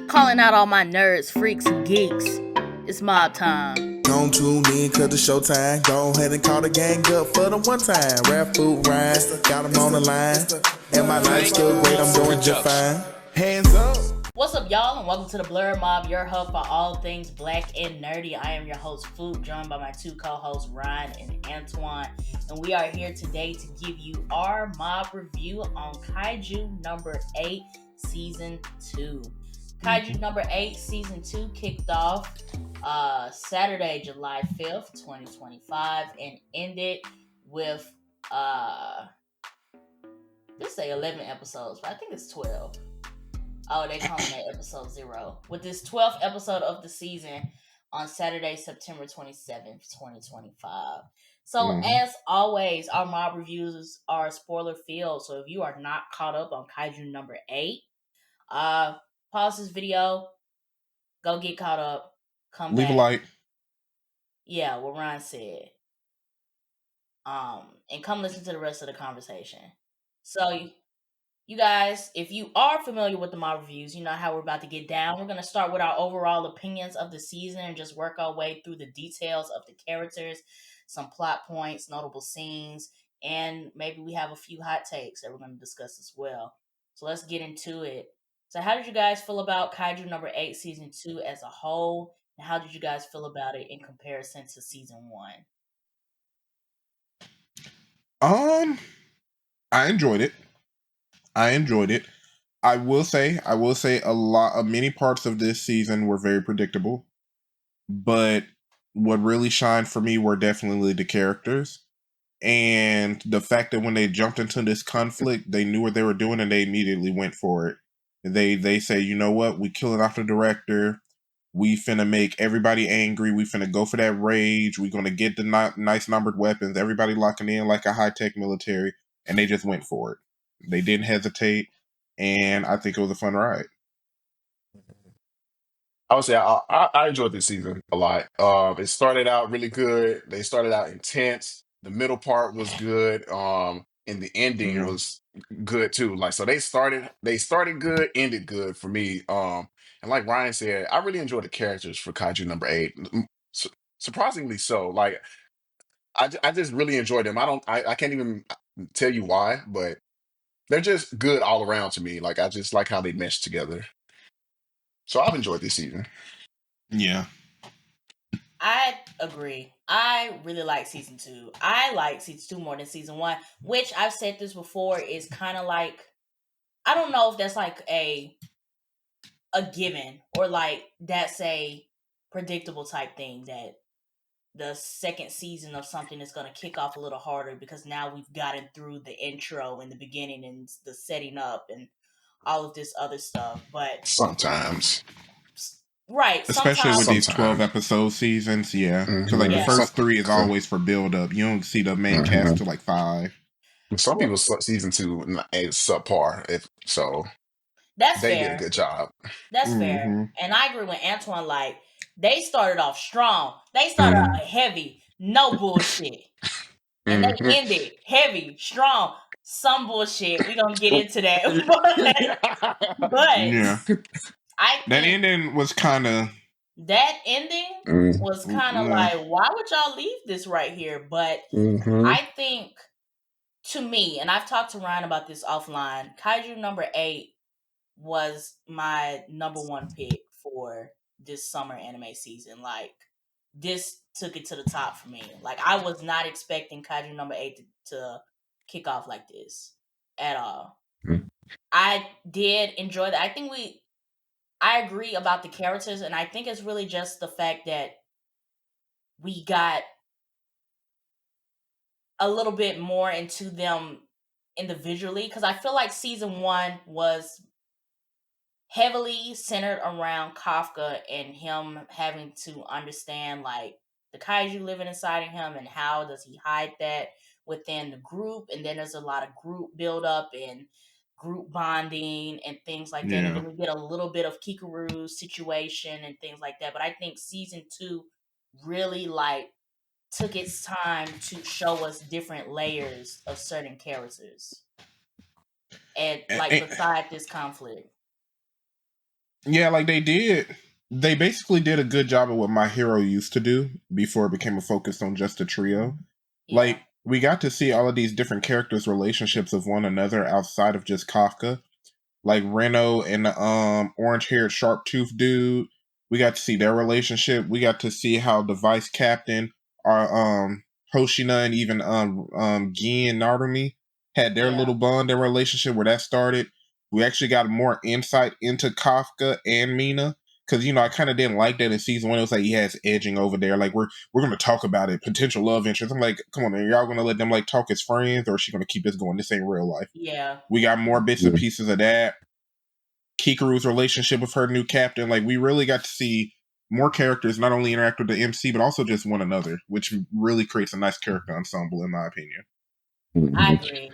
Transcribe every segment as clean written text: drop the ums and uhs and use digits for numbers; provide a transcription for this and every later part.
Calling out all my nerds, freaks, and geeks. It's mob time. Don't tune in cause it's showtime. Go ahead and call the gang up for the one time. Rap, Phoop, Ryun, got them on the line. And my life's still great, I'm doing just fine. Hands up. What's up, y'all, and welcome to the Blur Mob, your hub for all things black and nerdy. I am your host, Phoop, joined by my two co-hosts, Ryun and Antoine. And we are here today to give you our mob review on Kaiju number 8, Season 2. Kaiju number 8, Season 2 kicked off Saturday, July 5th, 2025, and ended with, let's say 11 episodes, but I think it's 12. Oh, they calling it episode 0. With this 12th episode of the season on Saturday, September 27th, 2025. So, as always, our mob reviews are spoiler filled. So, if you are not caught up on Kaiju number 8, pause this video, go get caught up, come Leave back. a like. Yeah, what Ryan said. And come listen to the rest of the conversation. So, you guys, if you are familiar with the mob reviews, you know how we're about to get down. We're going to start with our overall opinions of the season and just work our way through the details of the characters, some plot points, notable scenes, and maybe we have a few hot takes that we're going to discuss as well. So let's get into it. So how did you guys feel about Kaiju number 8, Season 2 as a whole? And how did you guys feel about it in comparison to Season 1? I enjoyed it. I will say many parts of this season were very predictable, but what really shined for me were definitely the characters and the fact that when they jumped into this conflict, they knew what they were doing and they immediately went for it. They say, you know what, we killing off the director. We finna make everybody angry. We finna go for that rage. We gonna get the nice numbered weapons. Everybody locking in like a high-tech military. And they just went for it. They didn't hesitate. And I think it was a fun ride. I would say I enjoyed this season a lot. It started out really good. They started out intense. The middle part was good. And the ending was good too. Like so, they started good, ended good for me. And like Ryan said, I really enjoyed the characters for Kaiju number 8. Surprisingly so. Like I just really enjoyed them. I can't even tell you why, but they're just good all around to me. Like I just like how they mesh together. So I've enjoyed this season. Yeah. I agree. I really like Season 2. I like Season 2 more than Season 1, which I've said this before is kind of like, I don't know if that's like a given or like that's a predictable type thing that the second season of something is going to kick off a little harder because now we've gotten through the intro and the beginning and the setting up and all of this other stuff. But sometimes. Right, especially with these 12 sometimes. episode seasons, yeah. Because Mhm. like Yeah. the first 3 is always for build up. You don't see the main cast till like 5. Some people's season 2 is subpar, so That's they fair. did a good job. That's fair, and I agree with Antoine. Like they started off strong. They started out heavy, no bullshit, and they ended heavy, strong, some bullshit. We gonna get into that, but Yeah. I think that ending was kind of like, why would y'all leave this right here? But I think, to me, and I've talked to Ryan about this offline, Kaiju number 8 was my number 1 pick for this summer anime season. Like, this took it to the top for me. Like, I was not expecting Kaiju number 8 to kick off like this at all. I did enjoy that. I agree about the characters, and I think it's really just the fact that we got a little bit more into them individually, because I feel like Season 1 was heavily centered around Kafka and him having to understand like the kaiju living inside of him and how does he hide that within the group, and then there's a lot of group buildup and group bonding and things like that, and then we get a little bit of Kikuru's situation and things like that. But I think Season 2 really like took its time to show us different layers of certain characters and like beside this conflict. Yeah, like they did. They basically did a good job of what My Hero used to do before it became a focus on just a trio. Yeah. Like we got to see all of these different characters' relationships of one another outside of just Kafka. Like Reno and the orange haired sharp tooth dude. We got to see their relationship. We got to see how the vice captain, our Hoshina and even Gi and Narumi had their Yeah. little bond and relationship where that started. We actually got more insight into Kafka and Mina. Cause I kind of didn't like that in season 1. It was like he has edging over there. Like we're gonna talk about it, potential love interest. I'm like, come on, are y'all gonna let them like talk as friends, or is she gonna keep this going? This ain't real life. Yeah. We got more bits and pieces of that. Kikaru's relationship with her new captain. Like we really got to see more characters not only interact with the MC but also just one another, which really creates a nice character ensemble in my opinion. I agree.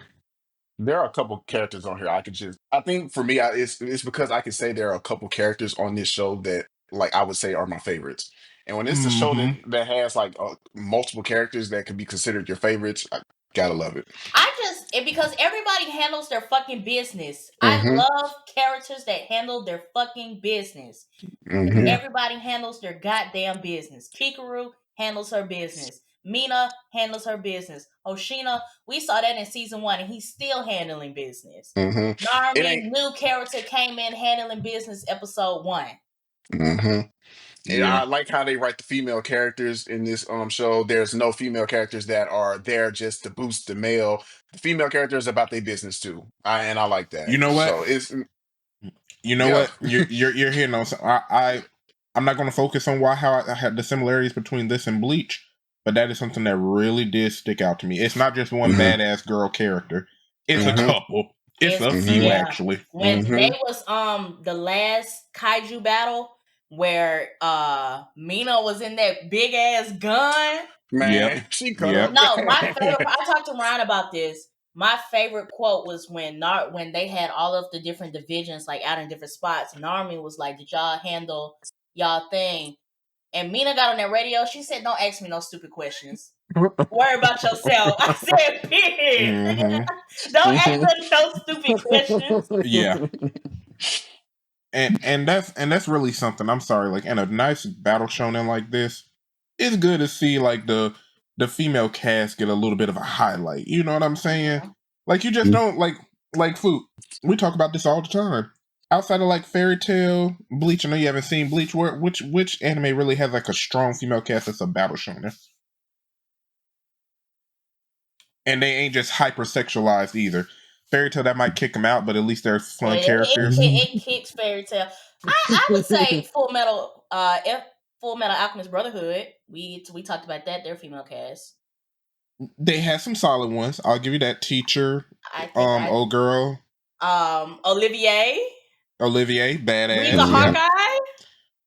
There are a couple characters on here I think for me, it's because I can say there are a couple characters on this show that like I would say are my favorites. And when it's a show Mm-hmm. that has like multiple characters that can be considered your favorites, I gotta love it. Because everybody handles their fucking business. I Mm-hmm. love characters that handle their fucking business. Mm-hmm. Yeah. Everybody handles their goddamn business. Kikaru handles her business. Mina handles her business. Hoshina, we saw that in season 1, and he's still handling business. Mm-hmm. It Narmi, ain't. new character, came in handling business episode 1. Mm-hmm. And Yeah. I like how they write the female characters in this show. There's no female characters that are there just to boost the male. The female characters about their business too. And I like that. You know what? So it's You know yeah. what? You're hitting on something. I'm not going to focus on how I had the similarities between this and Bleach, but that is something that really did stick out to me. It's not just one Mm-hmm. badass girl character. It's a Yeah. Mm-hmm. couple. It's It's a few Mm-hmm. yeah. actually. When they Mm-hmm. was the last kaiju battle where Mina was in that big ass gun. Yep. Man, she cut Yep. up. No, my favorite. I talked to Ryan about this. My favorite quote was when they had all of the different divisions like out in different spots. And Army was like, "Did y'all handle y'all thing?" And Mina got on that radio. She said, "Don't ask me no stupid questions. Worry about yourself." I said, "Period. Mm-hmm. Don't ask us no stupid questions." Yeah. And that's really something. I'm sorry, like in a nice battle shonen like this, it's good to see like the female cast get a little bit of a highlight. You know what I'm saying? Like you just don't like Phoop. We talk about this all the time. Outside of like Fairy Tale, Bleach, I know you haven't seen Bleach. Which anime really has like a strong female cast that's a battle shonen? And they ain't just hypersexualized either. Fairy Tale that might kick them out, but at least they're fun characters. It kicks Fairy Tale. I would say Full Metal Alchemist Brotherhood. We talked about that. Their female cast. They had some solid ones. I'll give you that. Teacher, I think old girl, Olivier, Olivier, Riza badass. Yep. Hawkeye.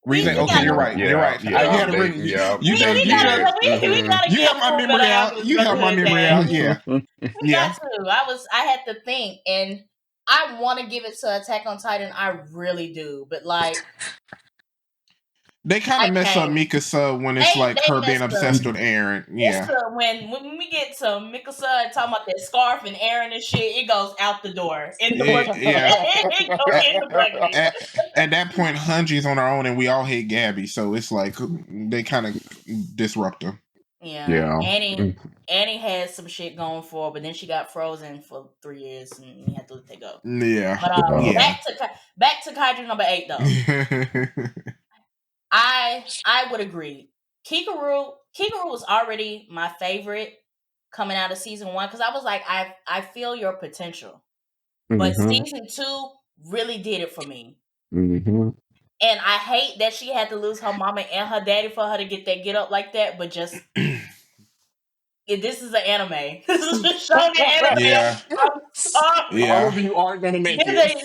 Reason. We Okay, got you're a right. You're Yeah, right. I yeah, had it written. yeah, You they just, you just, did. we gotta you get have my Full Metal memory out. Alchemist You have my Brotherhood memory cast. out. Yeah, We got to. I had to think, and I want to give it to Attack on Titan. I really do, but like They kind I of mess up can't. Mikasa when it's like They her being messed up. obsessed with Aaron. It's Yeah, when we get to Mikasa and talking about that scarf and Aaron and shit, it goes out the door in the bucket. yeah. It goes At, in the bucket. at that point, Hunji's on her own, and we all hate Gabby. So it's like they kind of disrupt her. Yeah, Yeah. Annie had some shit going for her, but then she got frozen for 3 years, and we had to let that go. Yeah, But yeah. back to Kaiju number 8 though. I would agree. Kikaru was already my favorite coming out of season 1 because I was like, I feel your potential, but Mm-hmm. season 2 really did it for me. Mm-hmm. And I hate that she had to lose her mama and her daddy for her to get that get up like that. But just this is an anime. This is a shonen anime. Yeah, I'm sorry. All yeah, of you aren't gonna make This it.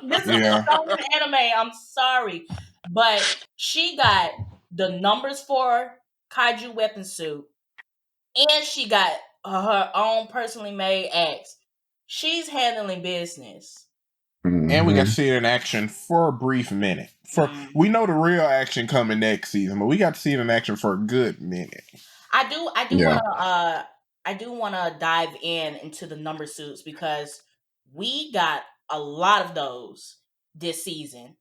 this is a yeah. shonen anime. I'm sorry, but she got the numbers for Kaiju Weapon suit, and she got her own personally made axe. She's handling business. And we got to Mm-hmm. see it in action for a brief minute. We Mhm. know the real action coming next season, but we got to see it in action for a good minute. I do Yeah. want to dive into the number suits because we got a lot of those. this season.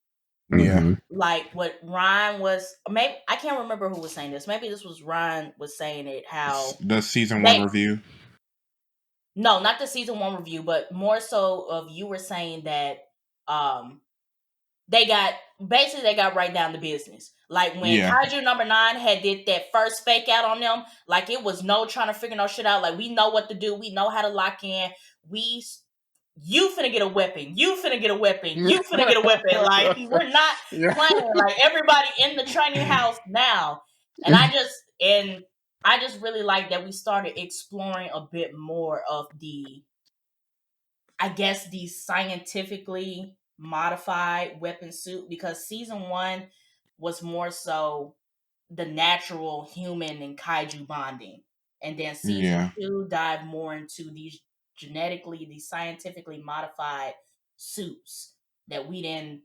Yeah. Mm-hmm. Like what Ryan was, maybe I can't remember who was saying this. Maybe this was Ryan was saying it. How The season one they review. no, not the season one review, but more so of you were saying that um they got basically they got right down to business. Like when Yeah. Kaiju number 9 had did that first fake out on them, like it was no trying to figure no shit out. Like we know what to do, we know how to lock in. We You finna get a weapon. You finna get a weapon. You finna get a weapon. Like we're not Yeah. playing. Like everybody in the training house now. And I just really like that we started exploring a bit more of the, I guess, the scientifically modified weapon suit, because season 1 was more so the natural human and kaiju bonding. And then season Yeah. 2 dived more into these scientifically modified suits that we then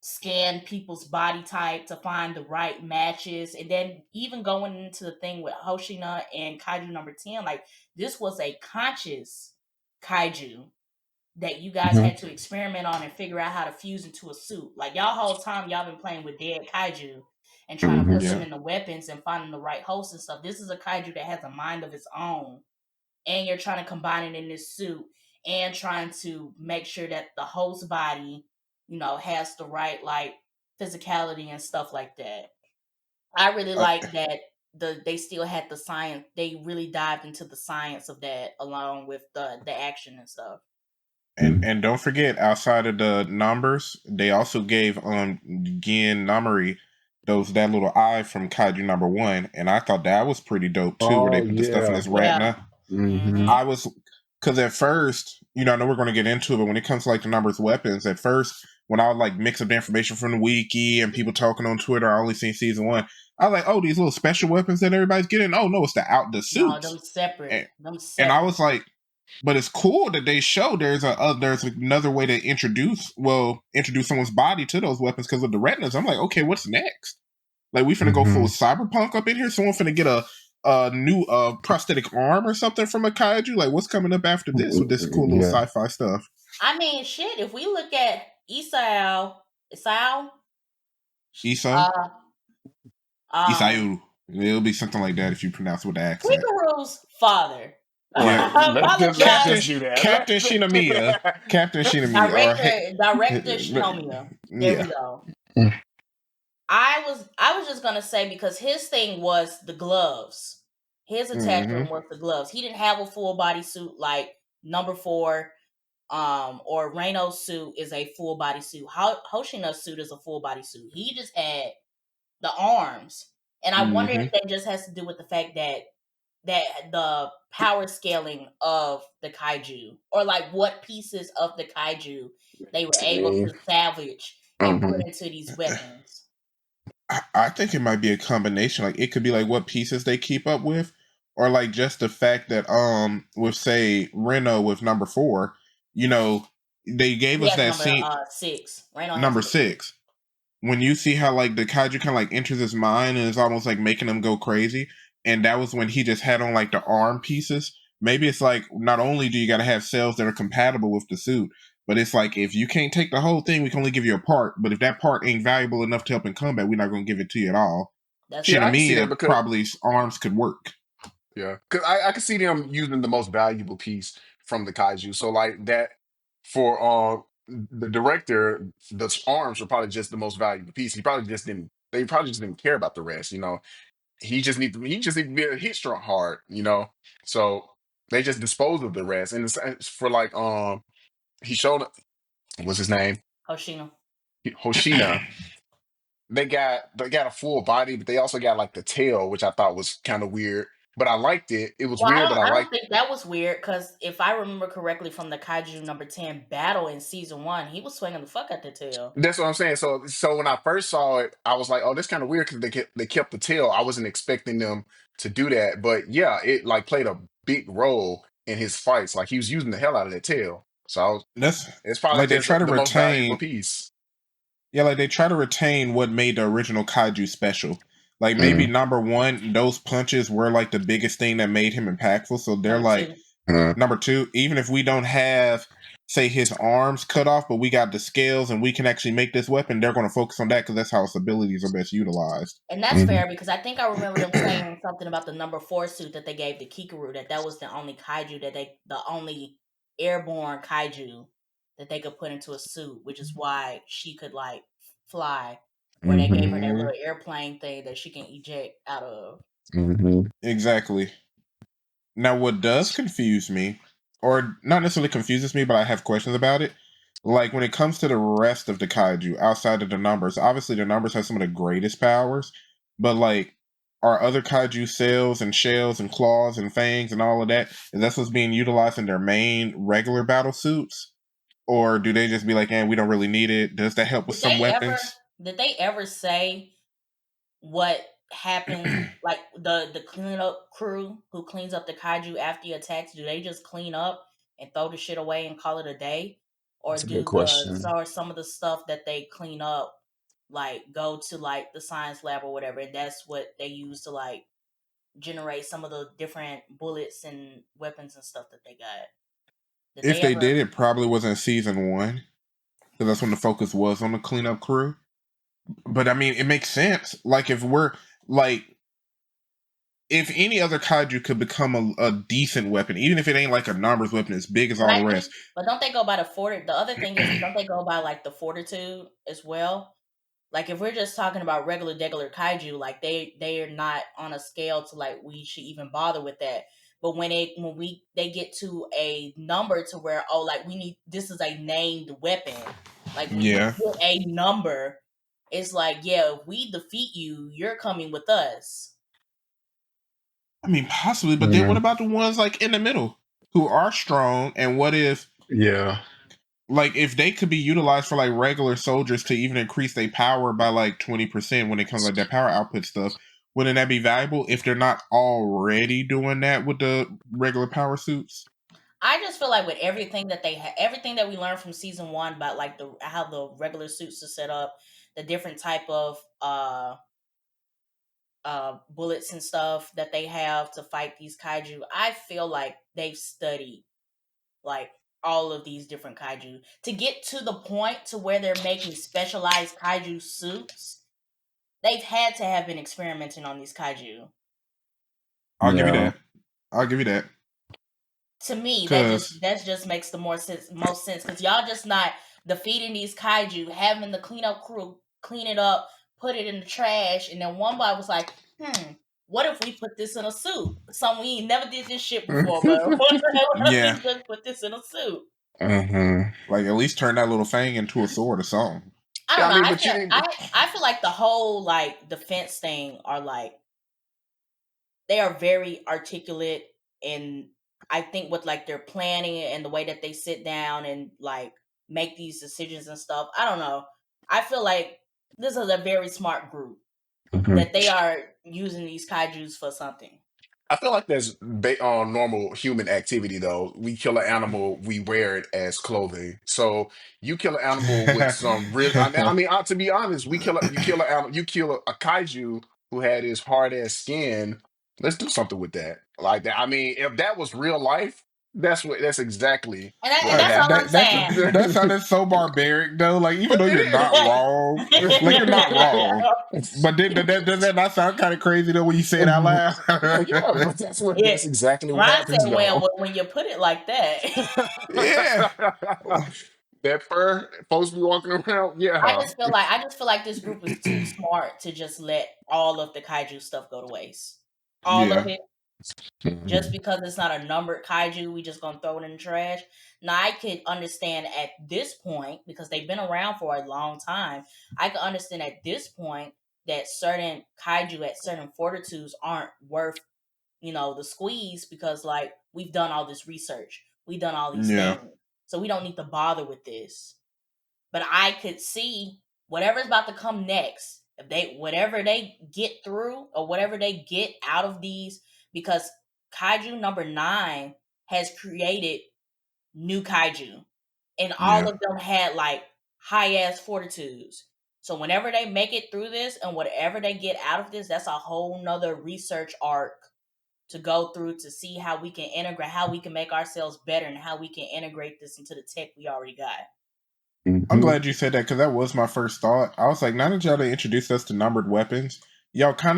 scan people's body type to find the right matches. And then even going into the thing with Hoshina and Kaiju number 10, like this was a conscious kaiju that you guys Mhm. had to experiment on and figure out how to fuse into a suit. Like y'all whole time y'all been playing with dead kaiju and trying to Mhm. put them Yeah. in the weapons and finding the right host and stuff. This is a kaiju that has a mind of its own, and you're trying to combine it in this suit and trying to make sure that the host body, has the right like physicality and stuff like that. I really Uh, like that they still had the science. They really dived into the science of that along with the action and stuff. and don't forget, outside of the numbers, they also gave Gin Namari that little eye from Kaiju number 1, and I thought that was pretty dope too, where they Oh put the stuff in yeah. his Yeah. retina. Mm-hmm. Mhm. I was because at first, I know we're going to get into it, but when it comes to like the numbers weapons, at first when I would like mix up the information from the wiki and people talking on Twitter, I only seen season 1. I was like, oh, these little special weapons that everybody's getting. Oh no, it's the No, them suits, separate. and, Them and I separate. was like, but it's cool that they show there's another way to introduce someone's body to those weapons because of the retinas. I'm like, okay, what's next? Like we finna go full Mm-hmm. cyberpunk up in here. Someone finna get a new prosthetic arm or something from a kaiju. Like what's coming up after this with this cool little Yeah. sci-fi stuff? I mean, shit. If we look at Isao, Iso, uh, um, Isayu. It'll be something like that if you pronounce it with the accent. Hikaru's father, Yeah, Right. Let's Captain apologize. just do that. Captain Shinamiya, Captain Shinamiya, Director Shinomiya. There we yeah. go. I was just gonna say, because his thing was the gloves. His Mm-hmm. attachment was the gloves. He didn't have a full body suit like number 4, or Reno's suit is a full body suit. Hoshina's suit is a full body suit. He just had the arms. And I wonder Mm-hmm. if that just has to do with the fact that the power scaling of the kaiju, or like what pieces of the kaiju they were able See. to salvage and put Mm-hmm. into these weapons. I think it might be a combination. Like it could be like what pieces they keep up with, or like just the fact that with say Reno with number 4, they gave He us has that number scene 6. Reno has number number 6. 6 when you see how like the kaiju kind of like enters his mind and is almost like making him go crazy, and that was when he just had on like the arm pieces. Maybe it's like not only do you got to have cells that are compatible with the suit, but it's like if you can't take the whole thing, we can only give you a part. But if that part ain't valuable enough to help in combat, we're not going to give it to you at all. That's Yeah, I can true. see that Shinamiya because probably arms could work. yeah, because I can see them using the most valuable piece from the kaiju. So like that for the director, the arms were probably just the most valuable piece. He probably just didn't. They probably just didn't care about the rest. He just need to be able to hit strong hard. So they just disposed of the rest. And it's for like he showed what's his name Hoshino. Hoshina. They got a full body, but they also got like the tail, which I thought was kind of weird. But I liked it. It was Well, weird, but I I don't liked. think that was weird, because if I remember correctly from the Kaiju number 10 battle in season 1, he was swinging the fuck out the tail. That's what I'm saying. So when I first saw it, I was like, "Oh, that's kind of weird," because they kept the tail. I wasn't expecting them to do that, but yeah, it like played a big role in his fights. Like he was using the hell out of that tail. That's It's probably like they just try to the most valuable retain. piece. Yeah, like they try to retain what made the original kaiju special. Like maybe Mm, number 1, those punches were like the biggest thing that made him impactful. So they're Number like 2. mm, number 2. Even if we don't have say his arms cut off, but we got the scales and we can actually make this weapon, they're going to focus on that because that's how its abilities are best utilized. And that's Mhm. fair because I think I remember them saying something about the number 4 suit that they gave to Kikaru, that was the only kaiju the only airborne kaiju that they could put into a suit, which is why she could like fly. Or they gave her that Mhm. little airplane thing that she can eject out of. Mhm. Exactly. Now, what does confuse me, or not necessarily confuses me, but I have questions about it, like when it comes to the rest of the kaiju outside of the numbers, obviously the numbers have some of the greatest powers, but like, are other kaiju cells and shells and claws and fangs and all of that, is that what's being utilized in their main regular battle suits? Or do they just be like, we don't really need it? Does that help with Did some they ever weapons? did they ever say what happens, like the cleanup crew who cleans up the kaiju after he attacks? Do they just clean up and throw the shit away and call it a day, or That's a good do question. some of the stuff that they clean up like go to like the science lab or whatever, and that's what they use to like generate some of the different bullets and weapons and stuff that they got? Did If they they ever? did, it probably was in season one, because that's when the focus was on the cleanup crew. But I mean, it makes sense. Like if we're like, if any other kaiju could become a decent weapon, even if it ain't like a numbers weapon as big as But all I the think, rest. but don't they go by the fort? The other thing is, don't they go by like the fortitude as well? Like if we're just talking about regular kaiju, like they are not on a scale to like we should even bother with that. But they get to a number to where, oh, like we need, this is a named weapon. Like when you Yeah, get a number, it's like, yeah, if we defeat you, you're coming with us. I mean possibly, but then what Mhm. about the ones like in the middle who are strong? And what if, Yeah. like, if they could be utilized for like regular soldiers to even increase their power by like 20% when it comes like that power output stuff? Wouldn't that be valuable if they're not already doing that with the regular power suits? I just feel like with everything that everything that we learned from season one about like the how the regular suits are set up, the different type of bullets and stuff that they have to fight these kaiju, I feel like they've studied like all of these different kaiju to get to the point to where they're making specialized kaiju suits. They've had to have been experimenting on these kaiju. I'll give you Yeah. that. I'll give you that. To me, Cause that just makes the most sense because y'all just not defeating these kaiju, having the cleanup crew clean it up, put it in the trash, and then one guy was like, what if we put this in a suit? Some we ain't never did this shit before, but what if yeah, we just put this in a suit? Mhm. like at least turn that little thing into a sword or something. I Yeah, don't I know. mean, but you didn't. I feel like the whole like defense thing are like they are very articulate, and I think with like their planning and the way that they sit down and like make these decisions and stuff. I don't know. I feel like this is a very smart group Mhm. that they are using these kaijus for something. I feel like that's on normal human activity, though. We kill an animal, we wear it as clothing. So you kill an animal with some real. To be honest, you kill an animal, you kill a kaiju who had his hard ass skin. Let's do something with that, like that. I mean, if that was real life, that's exactly what And would that's all I'm that happen. that saying. that sounded so barbaric though. Like even though you're not It wrong, like you're not wrong. is. But then does that not sound kind of crazy though when you say it out loud? Yeah, but Yeah. that's exactly what Ron said, happens, "Well, though. when you put it like that." Yeah, That fur supposed to be walking around. Yeah. I just feel like this group is too smart to just let all of the kaiju stuff go to waste. All of yeah, it, just Mhm. because it's not a numbered kaiju, we just gonna throw it in the trash. Now I could understand at this point because they've been around for a long time. I could understand at this point that certain kaiju at certain fortitudes aren't worth the squeeze because like we've done all this research, we've done all these yeah, things, so we don't need to bother with this. But I could see whatever's about to come next. If they whatever they get through or whatever they get out of these, because kaiju number 9 has created new kaiju, and all yeah, of them had like high ass fortitudes. So whenever they make it through this and whatever they get out of this, that's a whole nother research arc to go through to see how we can integrate, how we can make ourselves better, and how we can integrate this into the tech we already got. I'm Mm-hmm. glad you said that because that was my first thought. I was like, now that y'all introduced us to numbered weapons, y'all kind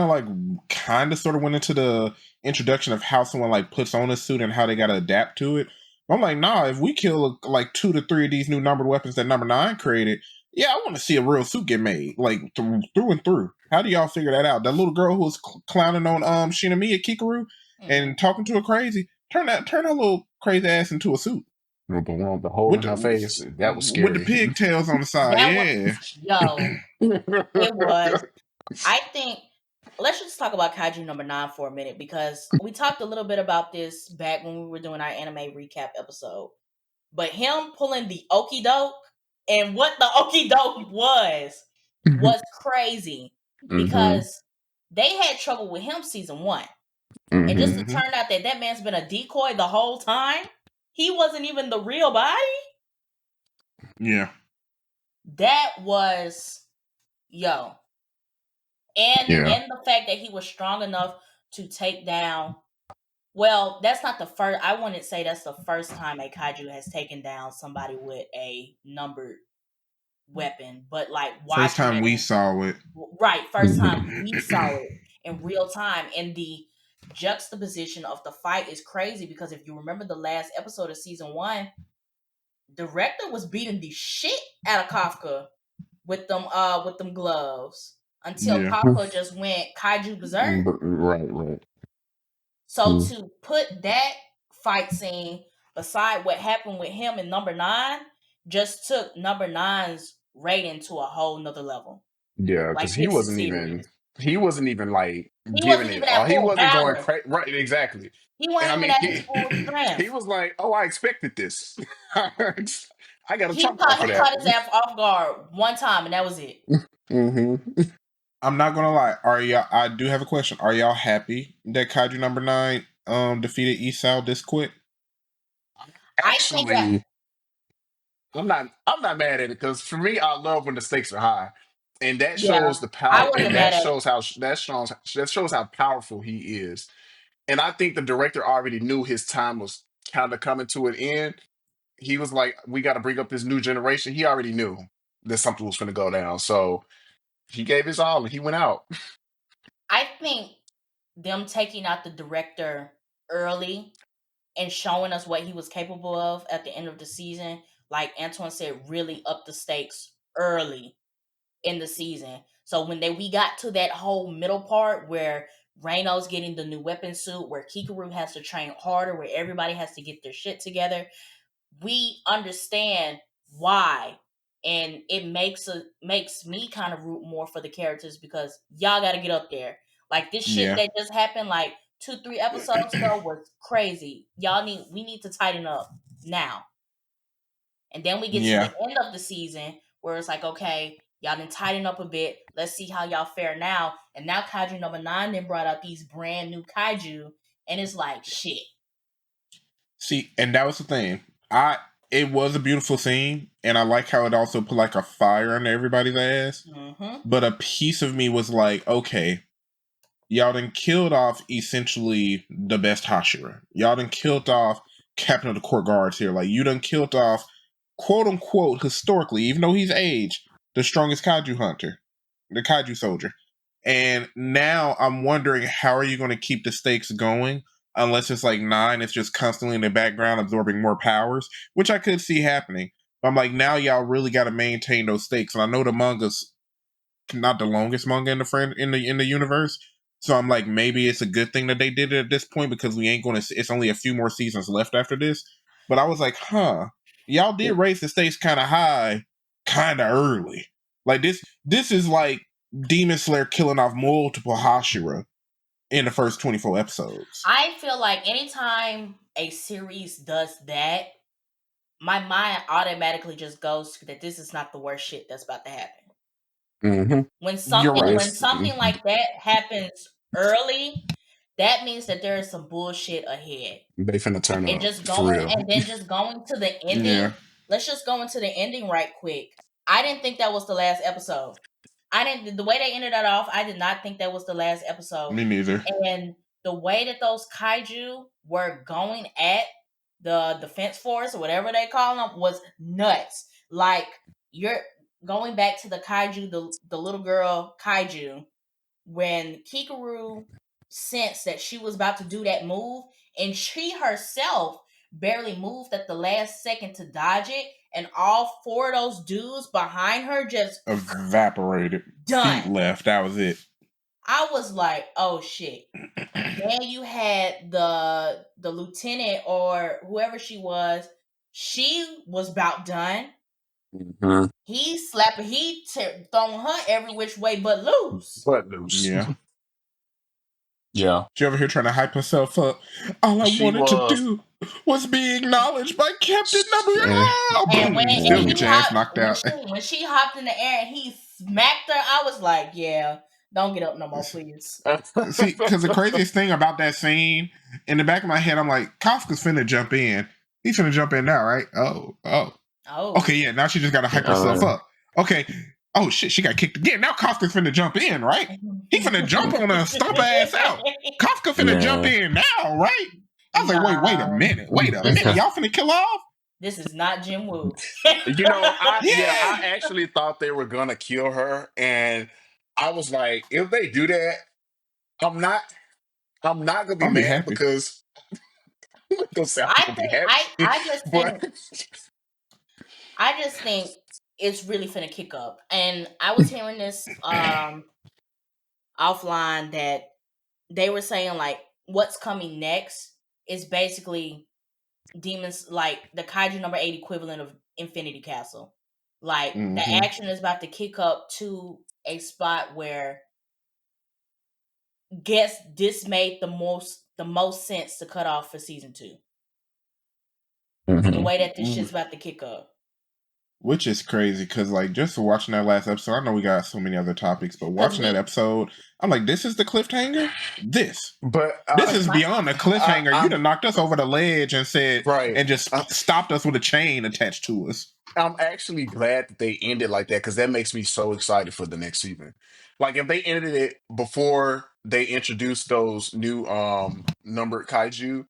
of sort of went into the introduction of how someone like puts on a suit and how they got to adapt to it. I'm like, nah, if we kill like 2 to 3 of these new numbered weapons that number 9 created, yeah, I want to see a real suit get made, like through and through. How do y'all figure that out? That little girl who was clowning on Shinamiya Kikaru and talking to her crazy, turn her little crazy ass into a suit With the hole with in her face, that was the scary. pigtails on the side. That was, Yeah. yo, it was. I think let's just talk about Kaiju number 9 for a minute because we talked a little bit about this back when we were doing our anime recap episode. But him pulling the okie doke and what the okie doke was crazy Mm-hmm. because they had trouble with him season 1. And just to Mm-hmm. Mm-hmm. turn out that that man's been a decoy the whole time, he wasn't even the real body. Yeah. That was yo. Yeah. And the fact that he was strong enough to take down. Well, that's not the first. I wouldn't say that's the first time a kaiju has taken down somebody with a numbered weapon, but like First watching time it, we saw it. right, first time we saw Mm-hmm. it in real time, and the juxtaposition of the fight is crazy because if you remember the last episode of season 1, director was beating the shit out of Kafka with them gloves until Yeah. Kafka just went kaiju berserk. Right, right. So Mm. to put that fight scene beside what happened with him in number 9 just took number 9's rating to a whole nother level. Yeah, Like because it's serious. he wasn't even like He giving wasn't it even all. at He full wasn't going power. crazy. Right, exactly. He And wasn't I even mean, at his full he strength. was like, "Oh, I expected this. I got a He chop block for that." caught his ass off guard one time, and that was it. Mm-hmm. I'm not gonna lie. Are y'all? I do have a question. Are y'all happy that Kaiju number 9 defeated Isao this quick? I think that Actually, I'm not mad at it because for me, I love when the stakes are high, and that yeah, shows the I power, wasn't and mad that at it. shows how that shows how powerful he is. And I think the director already knew his time was kind of coming to an end. He was like, "We got to bring up this new generation." He already knew that something was going to go down, so he gave his all and he went out. I think them taking out the director early and showing us what he was capable of at the end of the season, like Antoine said, really upped the stakes early in the season. So when we got to that whole middle part where Reno's getting the new weapon suit, where Kikaru has to train harder, where everybody has to get their shit together, we understand why. And it makes me kind of root more for the characters because y'all got to get up there. Like this shit Yeah. that just happened like 2-3 episodes ago was crazy. We need to tighten up now. And then we get to the Yeah. end of the season where it's like, okay, y'all done tighten up a bit. Let's see how y'all fare now. And now Kaiju number 9 then brought out these brand new kaiju, and it's like shit. See, and that was the thing. It was a beautiful scene, and I like how it also put like a fire under everybody's ass. Mm-hmm. But a piece of me was like, okay, y'all done killed off essentially the best Hashira. Y'all done killed off Captain of the Court Guards here. Like, you done killed off, quote unquote, historically, even though he's aged, the strongest kaiju hunter, the kaiju soldier. And now I'm wondering, how are you going to keep the stakes going? Unless it's like 9, it's just constantly in the background absorbing more powers, which I could see happening. But I'm like, now y'all really got to maintain those stakes. And I know the manga's not the longest manga in the in the universe. So I'm like, maybe it's a good thing that they did it at this point because we ain't going to. It's only a few more seasons left after this. But I was like, huh, y'all did raise the stakes kind of high, kind of early. Like this is like Demon Slayer killing off multiple Hashira in the first 24 episodes. I feel like anytime a series does that, my mind automatically just goes to that this is not the worst shit that's about to happen. Mm-hmm. When You're something right. when something like that happens early, that means that there is some bullshit ahead. They finna turn And up just for going real. and then just going to the Yeah, ending. Let's just go into the ending right quick. I didn't think that was the last episode. I didn't the way they ended that off, I did not think that was the last episode. me neither. And the way that those kaiju were going at the defense force or whatever they call them was nuts. Like, you're going back to the kaiju, the little girl kaiju, when Kikaru sensed that she was about to do that move, and she herself barely moved at the last second to dodge it, and all four of those dudes behind her just Evaporated. done. Feet left. That was it. I was like, oh shit. Then you had the lieutenant or whoever she was. She was about done. Mhm. He slapping, throwing her every which way but loose. But loose. Yeah. Yeah. Did you ever hear trying to hype herself up? All I She wanted to was. do was be acknowledged by Captain Number. Eh, Oh, And when boom! and Still he get your ass hopped knocked out. when she hopped in the air and he smacked her, I was like, yeah, don't get up no more, please. See, because the craziest thing about that scene, in the back of my head, I'm like, Kafka's finna jump in. He's finna jump in now, right? Oh. Oh. Okay, yeah, now she just gotta hype herself up. Okay. Oh shit, she got kicked again. Now Kafka's finna jump in, right? He finna jump on her and stomp her ass out. Kafka finna jump in now, right? I was like, wait a minute. Y'all finna kill off? This is not Jim Woo. Yeah. I actually thought they were gonna kill her, and I was like, if they do that, I'm not I'm not gonna be I'll be mad happy. because I'm not gonna say I'm gonna be happy, but I just think it's really finna kick up. And I was hearing this offline that they were saying like what's coming next is basically demons, like the kaiju number 8 equivalent of Infinity Castle. Like the Mm-hmm. action is about to kick up to a spot where guess this made the most sense to cut off for season 2. The way that this shit's about to kick up. Which is crazy because, like, just watching that last episode, I know we got so many other topics, but watching that episode, I'm like, this is the cliffhanger? This is beyond the cliffhanger. You done knocked us over the ledge and said, right, and just stopped us with a chain attached to us. I'm actually glad that they ended like that because that makes me so excited for the next season. Like if they ended it before they introduced those new numbered kaiju,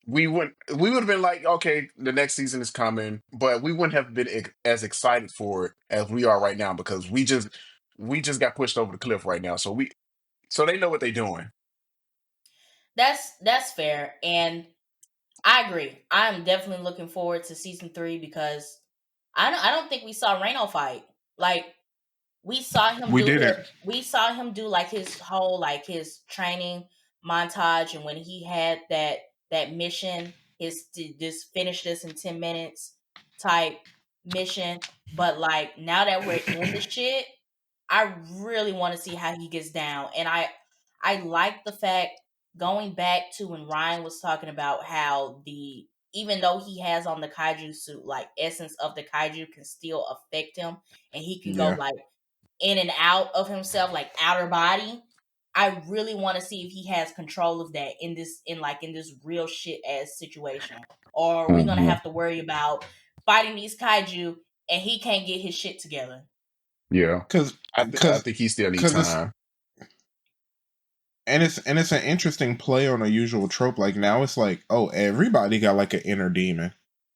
we would have been like, okay, the next season is coming, but we wouldn't have been as excited for it as we are right now because we just got pushed over the cliff right now. So they know what they're doing. That's fair, and I agree. I'm definitely looking forward to season 3 because I don't think we saw Reno fight. Like we saw him We do did it. it. We saw him do like his whole like his training montage, and when he had that mission, his to just finish this in 10 minutes type mission. But like now that we're in the shit, I really want to see how he gets down. And I like the fact, going back to when Ryan was talking about how the even though he has on the kaiju suit, like essence of the kaiju can still affect him and he can go Yeah. like in and out of himself, like outer body. I really want to see if he has control of that in this real shit ass situation. Or are we gonna have to worry about fighting these kaiju and he can't get his shit together? Yeah, Because I think he still needs it's time. and it's an interesting play on a usual trope. Like now it's like, oh, everybody got like an inner demon.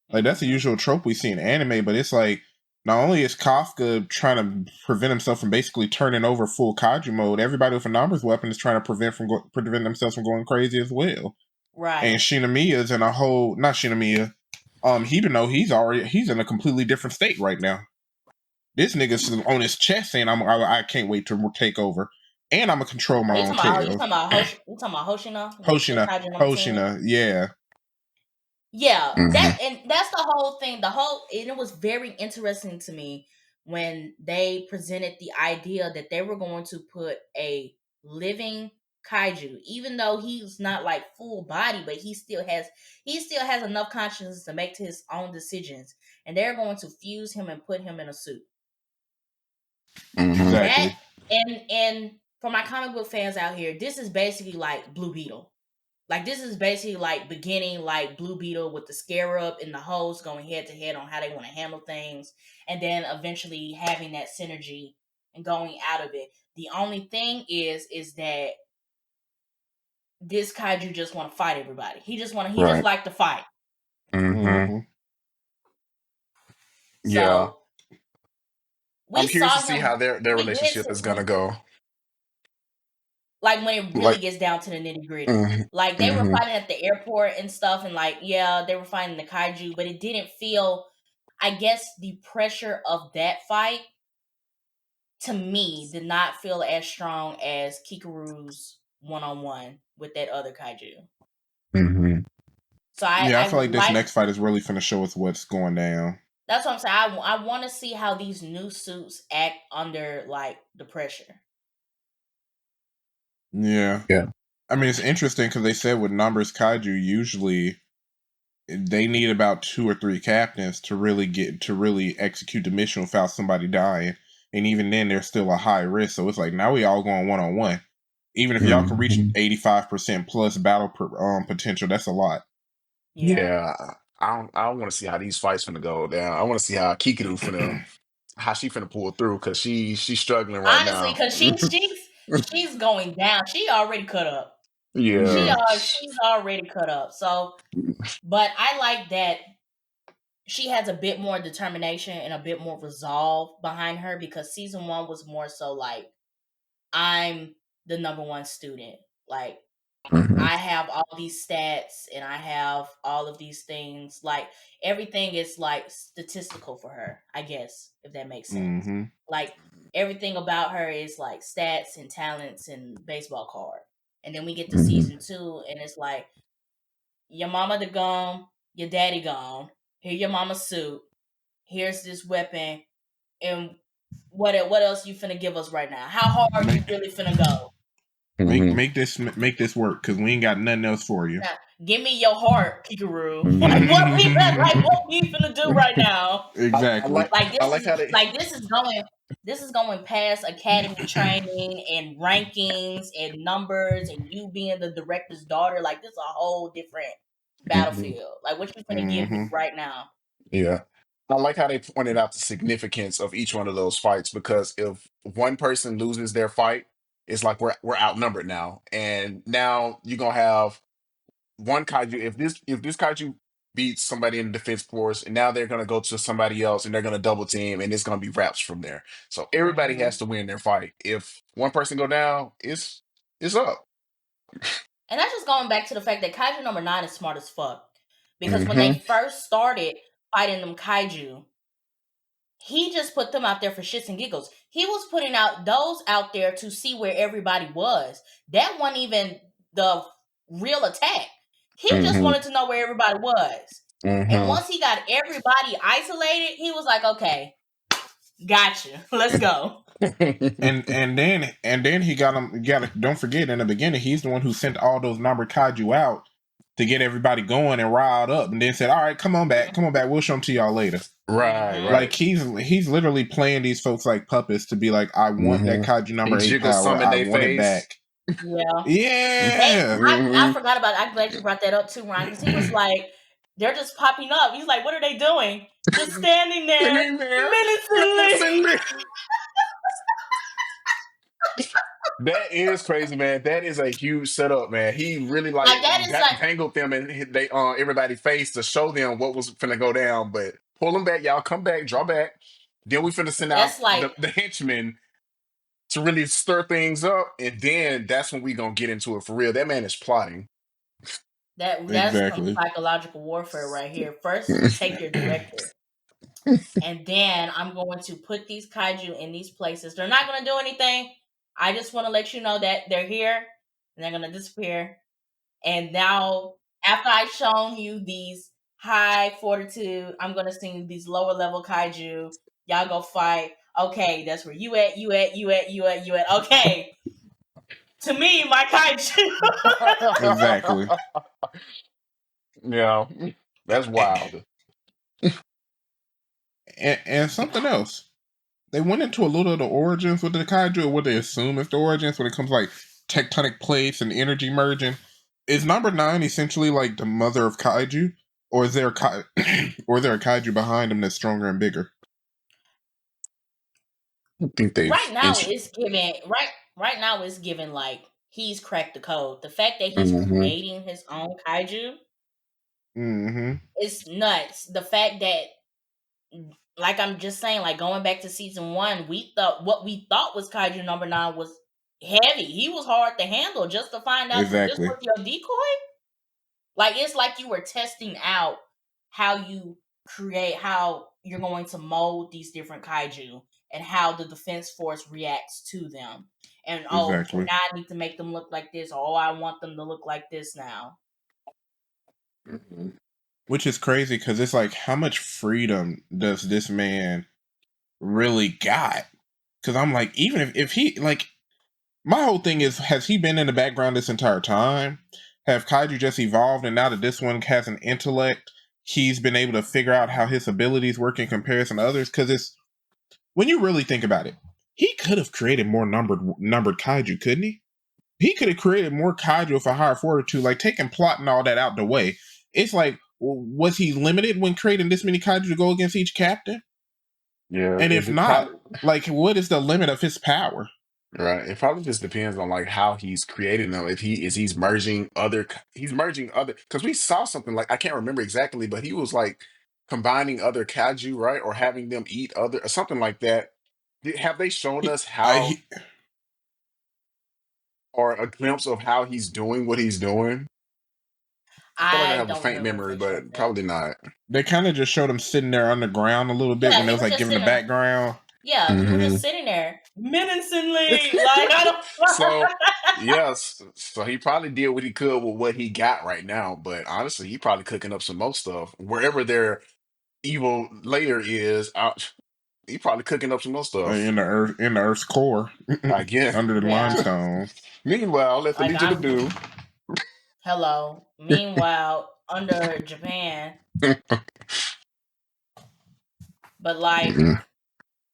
Like that's a usual trope we see in anime, but it's like not only is Kafka trying to prevent himself from basically turning over full kaiju mode, everybody with a numbers weapon is trying to prevent themselves from going crazy as well. Right. And Shinamiya's in a whole not Shinamiya. Hideno, he's in a completely different state right now. This nigga's on his chest saying I can't wait to take over. And I'm gonna control my own tail. You talking about Hoshina? Hoshina, yeah. Yeah, Mm-hmm. that's the whole thing. And it was very interesting to me when they presented the idea that they were going to put a living kaiju, even though he's not like full body, but he still has enough consciousness to make his own decisions, and they're going to fuse him and put him in a suit. Mm-hmm. That Exactly. and for my comic book fans out here, this is basically like Blue Beetle. Like this is basically like beginning like Blue Beetle with the Scarab and the host going head to head on how they want to handle things, and then eventually having that synergy and going out of it. The only thing is that this kaiju just want to fight everybody. He just Right. like to fight. Mm-hmm. Yeah. So I'm we curious to saw see him. how their We did relationship see is gonna go. like when it really Like, gets down to the nitty gritty. mm-hmm. Like they were Mm-hmm. fighting at the airport and stuff, and like they were fighting the kaiju, but it didn't feel. I guess the pressure of that fight to me did not feel as strong as Kikaru's one-on-one with that other kaiju. Mm-hmm. So Yeah, I I feel would like this like. next fight is really finna show us what's going down. That's what I'm saying. I want to see how these new suits act under like the pressure. Yeah. Yeah. I mean, it's interesting because they said with numbers kaiju, usually they need about 2 or 3 captains to really execute the mission without somebody dying. And even then, there's still a high risk. So it's like now we all going 1-on-1. Even if y'all can reach Mm-hmm. 85% plus battle potential, that's a lot. Yeah. Yeah. I don't want to see how these fights finna go down. I want to see how Kikuru how she finna pull through because she's struggling right Honestly, now. because she's going down. She already cut up. Yeah. She's already cut up. So, but I like that she has a bit more determination and a bit more resolve behind her because season 1 was more so like I'm the number one student. Like Mm-hmm. I have all these stats and I have all of these things. Like everything is like statistical for her, I guess, if that makes sense. Mm-hmm. Like everything about her is like stats and talents and baseball card. And then we get to Mm-hmm. season 2 and it's like your mama the gone, your daddy gone. Here your mama's suit. Here's this weapon. And what else you finna give us right now? How hard you Make really finna go? make Mm-hmm. make this work because we ain't got nothing else for you. Now, give me your heart, Kikaru. Mm-hmm. What we finna do right now? I Exactly. like I like how they. Like this is going past academy training and rankings and numbers and you being the director's daughter. Like this is a whole different Mhm. battlefield. Like what you finna give me Mm-hmm. right now? Yeah. I like how they pointed out the significance of each one of those fights because if one person loses their fight, it's like we're outnumbered now. And now you're gonna have one kaiju. If this kaiju beats somebody in the defense force, and now they're gonna go to somebody else and they're gonna double team and it's gonna be wraps from there. So everybody Hmm. has to win their fight. If one person go down, it's up. And that's just going back to the fact that Kaiju number 9 is smart as fuck. Because when they Mm-hmm. first started fighting them kaiju, he just put them out there for shits and giggles. He was putting out those out there to see where everybody was. That wasn't even the real attack. He just Mm-hmm. wanted to know where everybody was. And Mm-hmm. once he got everybody isolated, he was like, okay, gotcha. Let's go. And then he got him. Don't forget in the beginning, he's the one who sent all those number kaiju out to get everybody going and riled up, and then said, "All right, come on back. We'll show them to y'all later." Right, Mm-hmm. Like right. he's literally playing these folks like puppets to be like, "I want that Mm-hmm. kaiju He number 8 jiggles power. some in I their want it face. back." Yeah. Yeah. I Mm-hmm. forgot about it. I'm glad you brought that up too, Ryan, because he was like, they're just popping up. He's like, what are they doing? Just standing there Sitting there, menacingly. menacingly. That is crazy, man. That is a huge setup, man. He really Like like that is got like tangled them and they everybody face to show them what was finna go down. But pull them back, y'all come back, draw back. Then we finna send out that's like the henchmen to really stir things up, and then that's when we gonna get into it for real. That man is plotting. that's some Exactly. psychological warfare right here. First, take your director. And then I'm going to put these kaiju in these places. They're not gonna do anything. I just want to let you know that they're here and they're gonna disappear. And now, after I've shown you these high fortitude, I'm gonna send you these lower level kaiju. Y'all go fight. Okay, that's where you at, you at, you at, you at, you at. Okay. To me, my kaiju. Exactly. Yeah, that's wild. And something else. They went into a little of the origins with the kaiju, or what they assume is the origins when it comes to, like tectonic plates and energy merging. Is number 9 essentially like the mother of kaiju, or is there or is there a kaiju behind him that's stronger and bigger? I think they've right now, it's given right. Right now, it's given like he's cracked the code. The fact that he's creating his own kaiju is nuts. The fact that, like I'm just saying, like going back to season 1, we thought what we thought was Kaiju number 9 was heavy. He was hard to handle just to find out that this Exactly. was your decoy. Like it's like you were testing out how you create, how you're going to mold these different kaiju and how the defense force reacts to them. And okay, Exactly. now I need to make them look like this. Oh, I want them to look like this now. Which is crazy because it's like, how much freedom does this man really got? Because I'm like, even if he, like, my whole thing is, has he been in the background this entire time? Have kaiju just evolved, and now that this one has an intellect, he's been able to figure out how his abilities work in comparison to others? Because it's, when you really think about it, he could have created more numbered kaiju, couldn't he? He could have created more kaiju with a higher fortitude, like taking plot and all that out the way. It's like, was he limited when creating this many kaiju to go against each captain? Yeah, And if not, like, what is the limit of his power? right. It probably just depends on like how he's creating them. If he's merging he's merging other, because we saw something like, I can't remember exactly, but he was like combining other kaiju, right, or having them eat other or something like that. Have they shown He, us how, or a glimpse of how he's doing what he's doing? I feel like I I have a don't faint remember if memory, they showed but that. probably not. they kind of just showed him sitting there underground a little bit when Yeah, they he was was like just giving the sitting there. background. Yeah, he was just sitting there menacingly. Like I don't. So yes, so he probably did what he could with what he got right now. But honestly, he probably cooking up some more stuff wherever their evil layer is. He probably cooking up some more stuff. In the Earth's core, I guess. under the Yeah, limestone. Meanwhile, let's like lead you to I'm. do. Hello. Meanwhile, under Japan, but like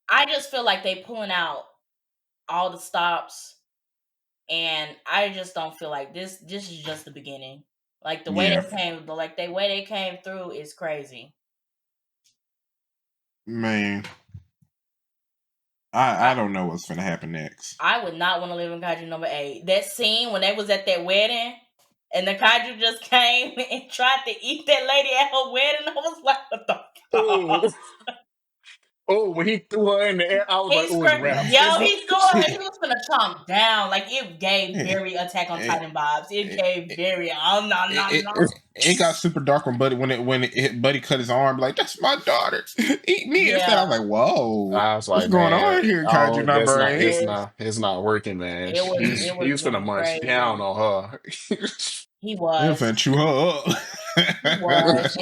I just feel like they pulling out all the stops, and I just don't feel like this. This is just the beginning. Like the way Yeah, the way they came through is crazy. man. I don't know what's gonna happen next. I would not want to live in Kaiju number 8. That scene when they was at that wedding and the Kaiju just came and tried to eat that lady at her wedding, I was like, what the fuck? Oh, oh! When he threw her in the air, I was like, He's "Oh, it's wraps." yo, he threw her. He was gonna chomp down. Like it gave it, very Attack on it, Titan vibes. It gave it, very no no it, no. it got super dark when Buddy cut his arm, like, that's my daughter. Eat me instead. I Yeah, was like, whoa, I was what's like, going man, on here, Kaiju oh, that's number not, it's 8? it not, it's not working, man. it He was was finna getting munch crazy. down on her. He They're was. finna chew her He up. was.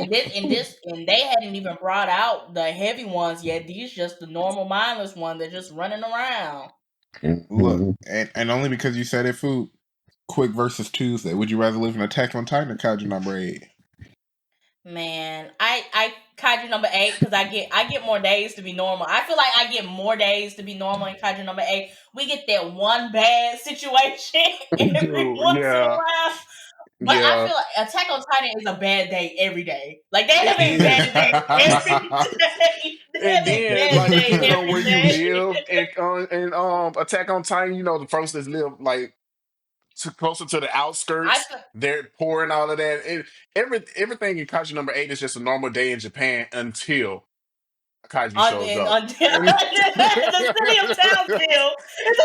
And they hadn't even brought out the heavy ones yet. These just the normal mindless ones. They're just running around. Look, and only because you said it, Food. Quick versus Tuesday. Would you rather live in Attack on Titan or Kaiju number 8? Man, I Kaiju number 8 because I get more days to be normal. I feel like I get more days to be normal in Kaiju number 8. We get that one bad situation every Dude, once in a yeah, while. But I yeah. feel like Attack on Titan is a bad day every day. Like they It having bad is. days every day. They And having then, bad like, days depending on every where you day. live, and Attack on Titan, you know, the folks that live like closer to the I outskirts, feel, they're pouring all of that. Everything in Kaiju number 8 is just a normal day in Japan until Kaiju shows up. on the city of Townsville is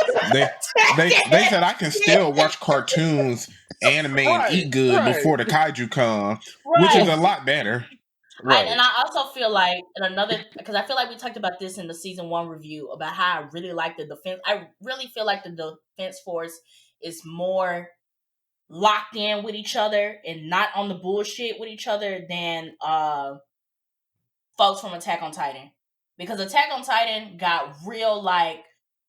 they they said I can still watch cartoons, anime, and Right, eat good right, before the Kaiju come, which is right. a lot better. right. And I also feel like because I feel like we talked about this in the season 1 review about how I really like the defense. I really feel like the defense force is more locked in with each other and not on the bullshit with each other than folks from Attack on Titan. Because Attack on Titan got real like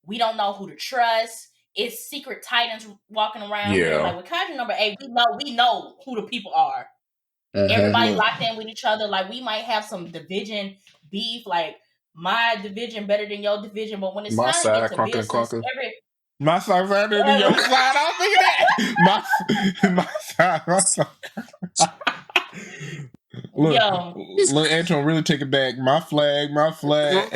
we don't know who to trust. It's secret titans walking around here. Yeah. Like with Kaiju number 8, we know who the people are. Hmm. Everybody Look, locked in with each other. Like we might have some division beef, like my division better than your division. But when it's My time to get side, to Crunker and business, Crunker. my side better than your side. I'm thinking that my side. My side. yo, Look, Antoine really take it back. My flag, my flag,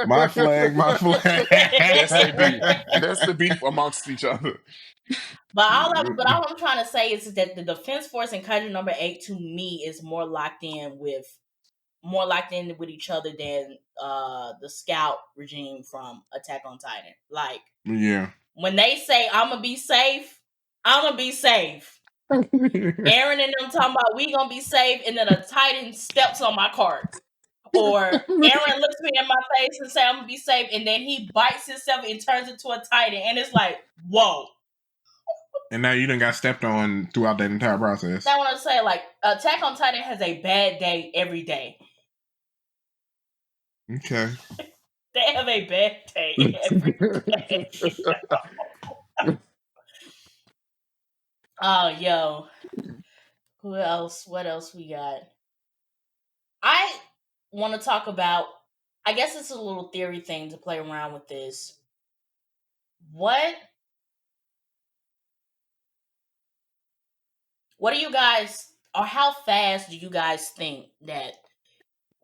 my flag, my flag. That's the beef. That's the beef amongst each other. But all I'm trying to say is that the Defense Force and Kaiju number 8 to me is more locked in with each other than the Scout regime from Attack on Titan. Like, yeah. when they say I'm gonna be safe, I'm gonna be safe. Aaron and them talking about we gonna be safe, and then a Titan steps on my cart. Or Aaron looks me in my face and say I'm gonna be safe, and then he bites himself and turns into a Titan, and it's like, whoa. And now you done got stepped on throughout that entire process. I want to say, like, Attack on Titan has a bad day every day. Okay. They have a bad day every day. Oh, yo. Who else? What else we got? I want to talk about, I guess it's a little theory thing to play around with this. What do you guys, or how fast do you guys think that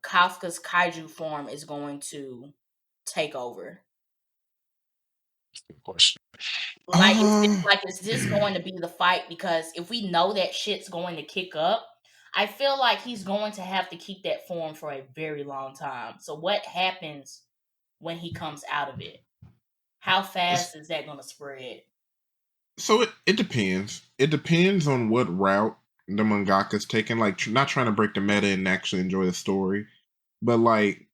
Kafka's kaiju form is going to take over? Question. Like, is this going to be the fight? Because if we know that shit's going to kick up, I feel like he's going to have to keep that form for a very long time. So what happens when he comes out of it? How fast is that going to spread? So it depends. It depends on what route the mangaka's taking. Like, not trying to break the meta and actually enjoy the story, but like,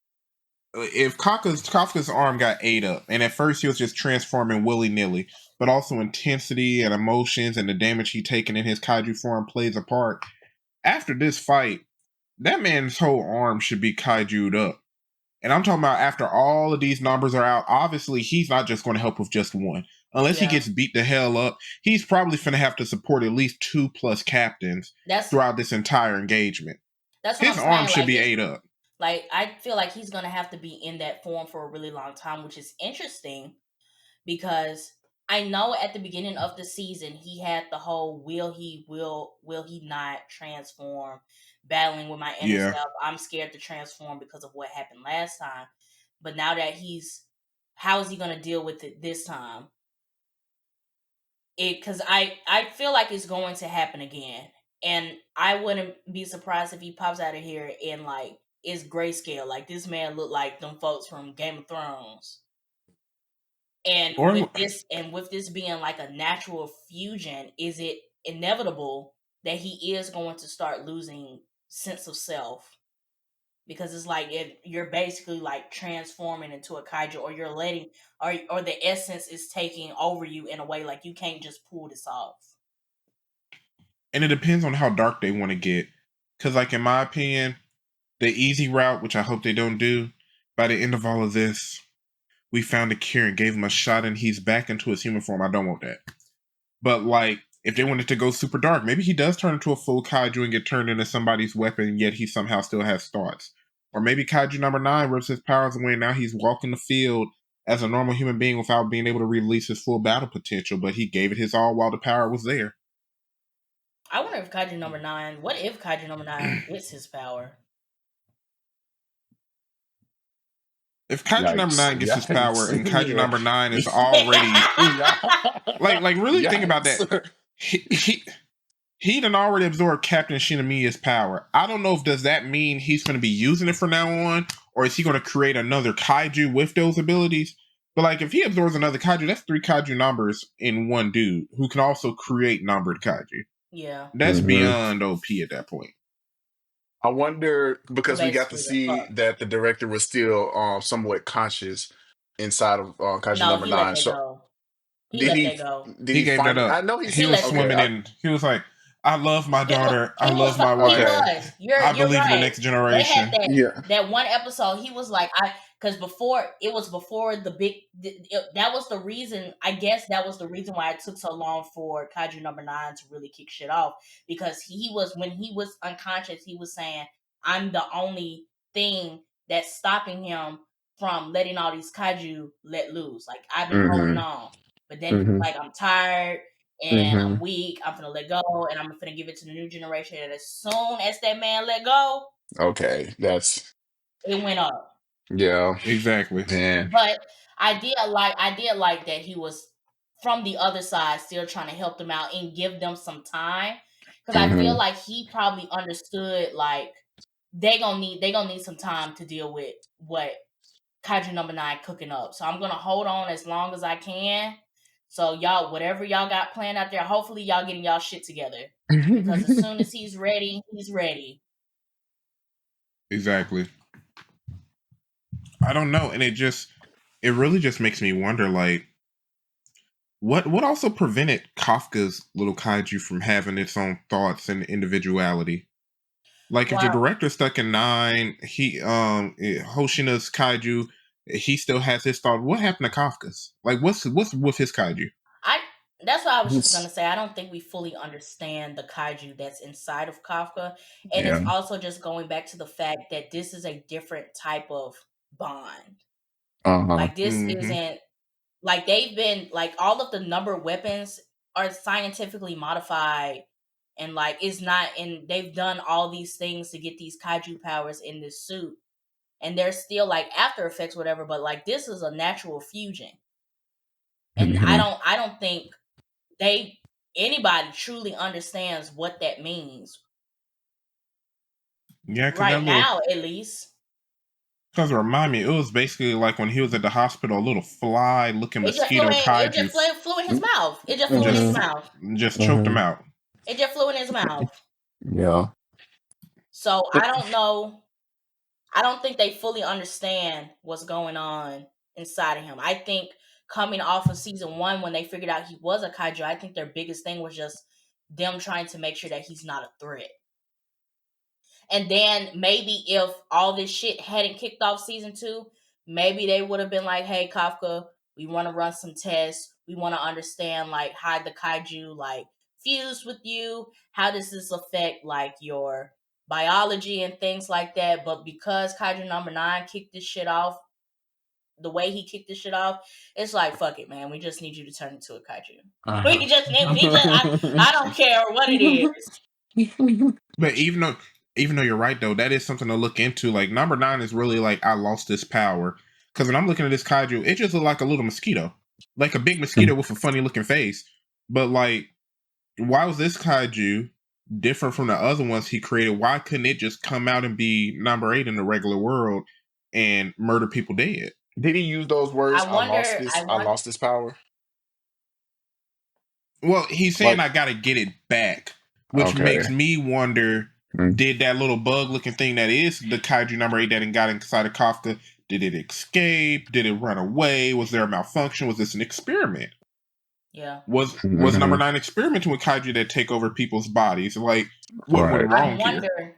if Kafka's arm got ate up, and at first he was just transforming willy nilly, but also intensity and emotions and the damage he taken in his kaiju form plays a part. After this fight, that man's whole arm should be kaiju'd up. And I'm talking about after all of these numbers are out, obviously he's not just going to help with just one. Unless he gets beat the hell up, he's probably going to have to support at least 2+ captains throughout this entire engagement. That's what His I'm arm saying. should be ate up. Like, I feel like he's going to have to be in that form for a really long time, which is interesting because I know at the beginning of the season he had the whole will he not transform, battling with my inner self. I'm scared to transform because of what happened last time. But now that how is he going to deal with it this time? Because I feel like it's going to happen again, and I wouldn't be surprised if he pops out of here and like is grayscale. Like, this man looked like them folks from Game of Thrones. And with this being like a natural fusion, is it inevitable that he is going to start losing sense of self? Because it's like, if you're basically like transforming into a kaiju, or you're letting, or the essence is taking over you in a way like you can't just pull this off. And it depends on how dark they want to get. Because, like, in my opinion, the easy route, which I hope they don't do, by the end of all of this, we found a cure and gave him a shot and he's back into his human form. I don't want that. But, like, if they wanted to go super dark, maybe he does turn into a full kaiju and get turned into somebody's weapon, yet he somehow still has thoughts. Or maybe Kaiju number 9 rips his powers away and now he's walking the field as a normal human being without being able to release his full battle potential, but he gave it his all while the power was there. I wonder if Kaiju number 9, what if Kaiju number 9 gets his power? If Kaiju number 9 gets his power and Kaiju number 9 is already like really think about that. He done already absorbed Captain Shinamiya's power. I don't know if does that mean he's going to be using it from now on, or is he going to create another kaiju with those abilities? But like, if he absorbs another kaiju, that's 3 kaiju numbers in one dude who can also create numbered kaiju. Yeah, that's beyond OP at that point. I wonder, because we got to see that the director was still somewhat conscious inside of Kaiju number 9. So He let that go. He gave that up. I know he was swimming in. He was like, I love my daughter. I love my wife. I believe in the next generation. They had that one episode. He was like, because before the big, that was the reason. I guess that was the reason why it took so long for Kaiju number 9 to really kick shit off. Because when he was unconscious, he was saying, "I'm the only thing that's stopping him from letting all these kaiju let loose. Like, I've been holding on." But then he's like, I'm tired and I'm weak. I'm gonna let go and I'm gonna give it to the new generation. And as soon as that man let go, it went up. Yeah, exactly. Man. But I did like that he was from the other side still trying to help them out and give them some time, because I feel Hmm. like he probably understood like they gonna need some time to deal with what Kaiju number 9 cooking up. So I'm gonna hold on as long as I can. So y'all, whatever y'all got planned out there, hopefully y'all getting y'all shit together. Because as soon as he's ready, he's ready. Exactly. I don't know, and it really just makes me wonder, like, what also prevented Kafka's little kaiju from having its own thoughts and individuality? Like, if the Wow. director stuck in 9, Hoshina's kaiju, he still has his thought. What happened to Kafka's? Like, what's with his kaiju? I That's what I was just gonna He's say. I don't think we fully understand the kaiju that's inside of Kafka. And it's yeah. also just going back to the fact that this is a different type of bond. Uh-huh. Like this Mm-hmm. isn't like they've been like all of the number weapons are scientifically modified, and like it's not, and they've done all these things to get these kaiju powers in this suit, and they're still like after effects whatever, but like this is a natural fusion. And i Hmm. don't i don't think they anybody truly understands what that means Yeah, right now, at least. because remind me, it was basically like when he was at the hospital, a little fly-looking mosquito It just kaiju flew in his mouth. It just flew in his just Hmm. mouth. choked him Hmm. out. It just flew in his mouth. Yeah. So I But don't know. I don't think they fully understand what's going on inside of him. I think coming off of season 1 when they figured out he was a kaiju, I think their biggest thing was just them trying to make sure that he's not a threat. And then maybe if all this shit hadn't kicked off season 2, maybe they would have been like, "Hey, Kafka, we want to run some tests. We want to understand like how the kaiju like fuse with you. How does this affect like your biology and things like that?" But because Kaiju number 9 kicked this shit off, the way he kicked this shit off, it's like, fuck it, man. We just need you to turn into a kaiju. Uh-huh. I don't care what it is. but even though you're right though, that is something to look into. Like number 9 is really like I lost this power because when I'm looking at this kaiju, it just looked like a little mosquito, like a big mosquito with a funny looking face. But like, why was this kaiju different from the other ones he created? Why couldn't it just come out and be number 8 in the regular world and murder people dead? Did he use those I words? wonder. I I want. lost this power. Well, he's saying Like, I gotta get it back, which makes okay. me wonder: Mm. did that little bug-looking thing that is the kaiju number 8 that got inside of Kafka? Did it escape? Did it run away? Was there a malfunction? Was this an experiment? Yeah. Was number 9 experimenting with kaiju that take over people's bodies? Like, what went Right. I wrong here? wonder.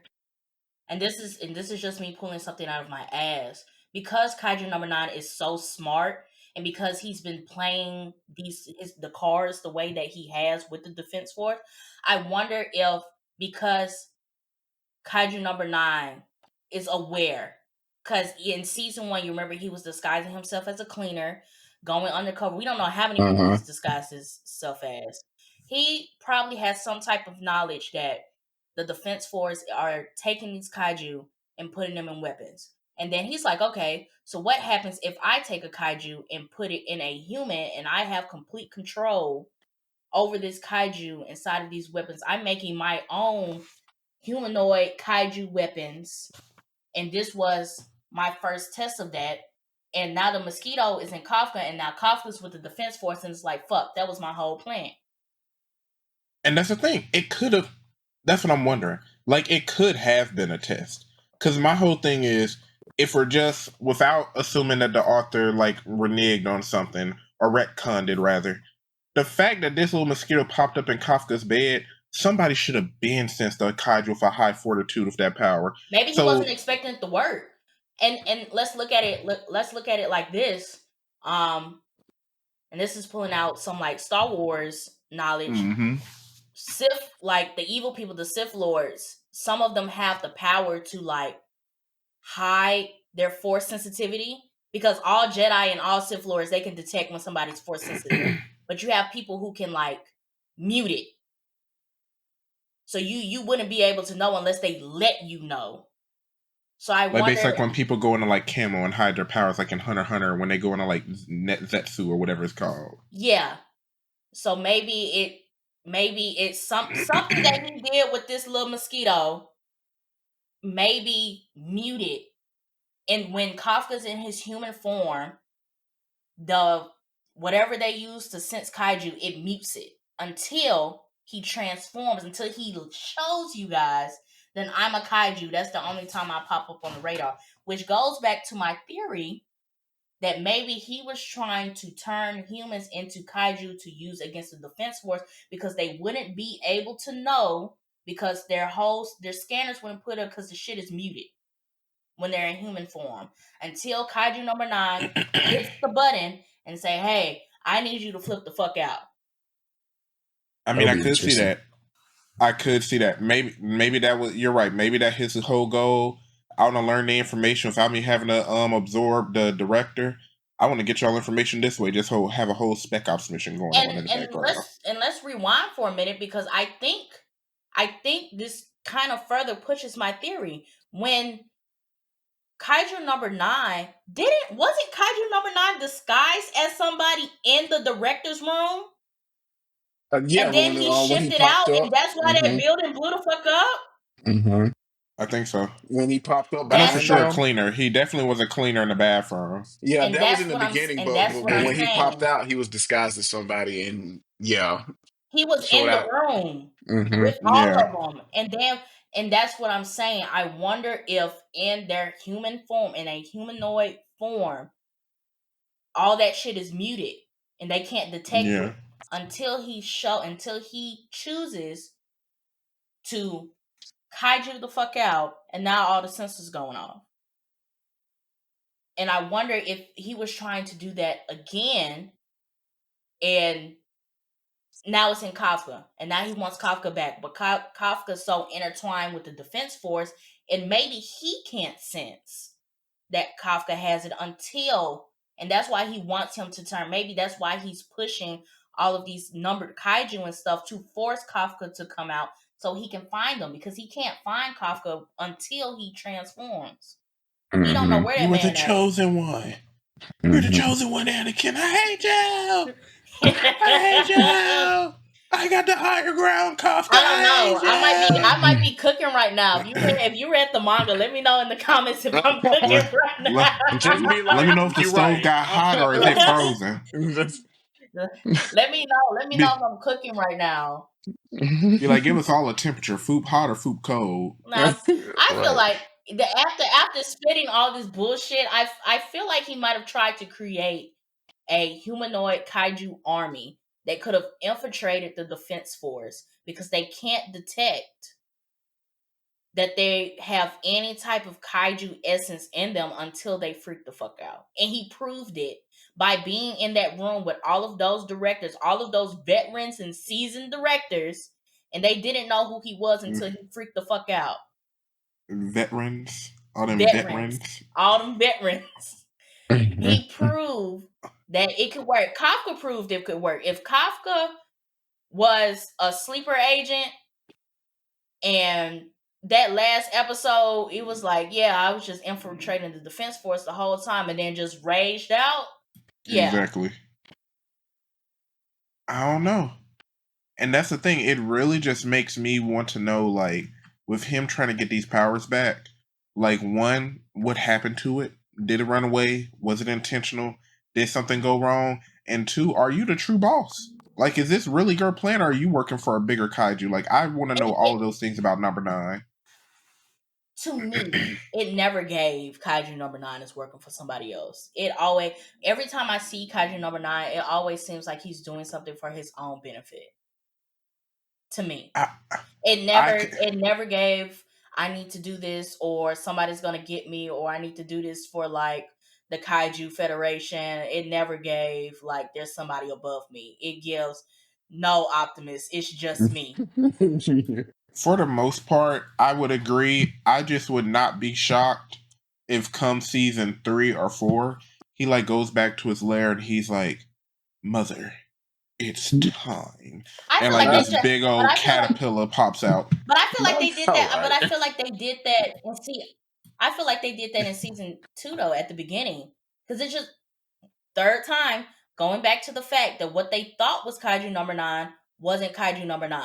And this is just me pulling something out of my ass, because Kaiju number 9 is so smart, and because he's been playing the cards the way that he has with the defense force. I wonder if, because Kaiju number 9 is aware, because in season 1, you remember he was disguising himself as a cleaner, going undercover. We don't know how many people Uh-huh. he's disguised himself as. He probably has some type of knowledge that the defense force are taking these kaiju and putting them in weapons. And then he's like, okay, so what happens if I take a kaiju and put it in a human and I have complete control over this kaiju inside of these weapons? I'm making my own humanoid kaiju weapons, and this was my first test of that. And now the mosquito is in Kafka, and now Kafka's with the defense force, and it's like, fuck, that was my whole plan. And that's the thing. It could have. That's what I'm wondering. Like, it could have been a test. Because my whole thing is, if we're just without assuming that the author like reneged on something or retconned it rather, the fact that this little mosquito popped up in Kafka's bed, somebody should have been sensed a kaiju with a high fortitude of that power. Maybe he wasn't So, expecting it to work. And let's look at it. Let's look at it like this. Um, and this is pulling out some like Star Wars knowledge. mm-hmm. Sith, like the evil people, the Sith lords, some of them have the power to like hide their force sensitivity, because all Jedi and all Sith lords, they can detect when somebody's force sensitive. But you have people who can like mute it. So you wouldn't be able to know unless they let you know. So I Like wonder. basically like when people go into like camo and hide their powers, like in Hunter x Hunter, when they go into like Zetsu or whatever it's called. Yeah. So maybe it's something that he did with this little mosquito, maybe muted. And when Kafka's in his human form, the whatever they use to sense kaiju, it mutes it until he transforms, until he shows you guys, then I'm a kaiju. That's the only time I pop up on the radar. Which goes back to my theory that maybe he was trying to turn humans into kaiju to use against the defense force, because they wouldn't be able to know, because their scanners wouldn't put it, because the shit is muted when they're in human form, until Kaiju number 9 hits the button and say, "Hey, I need you to flip the fuck out." I That mean, would I be could see interesting. that. I could see that. Maybe that was. You're right. Maybe that his whole goal. I want to learn the information without me having to absorb the director. I want to get y'all information this way. Just have a whole spec ops mission going on in the And background. let's rewind for a minute, because I think this kind of further pushes my theory. When Kaiju number 9 wasn't Kaiju number 9 disguised as somebody in the director's room? Yeah, And but then he when he shifted popped out, and up, that's why that building blew the fuck up? I think so. when he popped up I know for That's behind sure a them, cleaner. He definitely was a cleaner in the bathroom. yeah, and that was in that's the what I'm beginning. and But that's what I'm when he popped saying. out, he was disguised as somebody, and yeah, He was showed in the out. room Hmm with all Yeah, of them, and that's what I'm saying. I wonder if in their human form, in a humanoid form, all that shit is muted and they can't detect yeah, it until he chooses to kaiju the fuck out, and now all the sensors going off. And I wonder if he was trying to do that again, and now it's in Kafka, and now he wants Kafka back. But Kafka's so intertwined with the defense force, and maybe he can't sense that Kafka has it until, and that's why he wants him to turn. Maybe that's why he's pushing all of these numbered kaiju and stuff to force Kafka to come out so he can find them, because he can't find Kafka until he transforms. He don't know hmm where you that were the man at. chosen one. You're the hmm chosen one, Anakin. I hate you. I hate you. I got the higher ground, Kafka. I don't I know. hate you. I might be cooking right now. If you read the manga, let me know in the comments if I'm cooking Let, let, right Just be let like, me know if the you're stove right. got hot or is it now. frozen. Just- Let me know. Let me know Be, if I'm cooking right now. be like, give us all a temperature. Foop hot or foop cold. Now, I feel right. like after spitting all this bullshit, I feel like he might have tried to create a humanoid kaiju army that could have infiltrated the defense force, because they can't detect that they have any type of kaiju essence in them until they freak the fuck out. And he proved it by being in that room with all of those directors, all of those veterans and seasoned directors, and they didn't know who he was until he freaked the fuck out. Veterans. All them Veterans, veterans. all them veterans. Mhm. He proved that it could work. Kafka proved it could work. If Kafka was a sleeper agent, and that last episode, it was like, yeah, I was just infiltrating the defense force the whole time and then just raged out. Yeah. Exactly. I don't know. And that's the thing. It really just makes me want to know, like, with him trying to get these powers back, like, one, what happened to it? Did it run away? Was it intentional? Did something go wrong? And two, are you the true boss? Like, is this really your plan, or are you working for a bigger kaiju? Like, I want to know all of those things about number 9. To me, it never gave Kaiju number 9 is working for somebody else. It always, every time I see Kaiju number 9, it always seems like he's doing something for his own benefit. To me, I, it I, never gave, I need to do this, or somebody's gonna get me, or I need to do this for like the Kaiju Federation. It never gave like there's somebody above me. It gives no, Optimus, it's just me. for the most part, I would agree. I just would not be shocked if come season 3 or 4, he like goes back to his lair and he's like, "Mother, it's time," I and feel like like they this just, big but old I feel like, caterpillar pops out. they did All that. But right. I feel like they did that. And see, I feel like they did that in season 2 though, at the beginning, because it's just third time. going back to the fact that what they thought was Kaiju number 9 wasn't Kaiju number 9.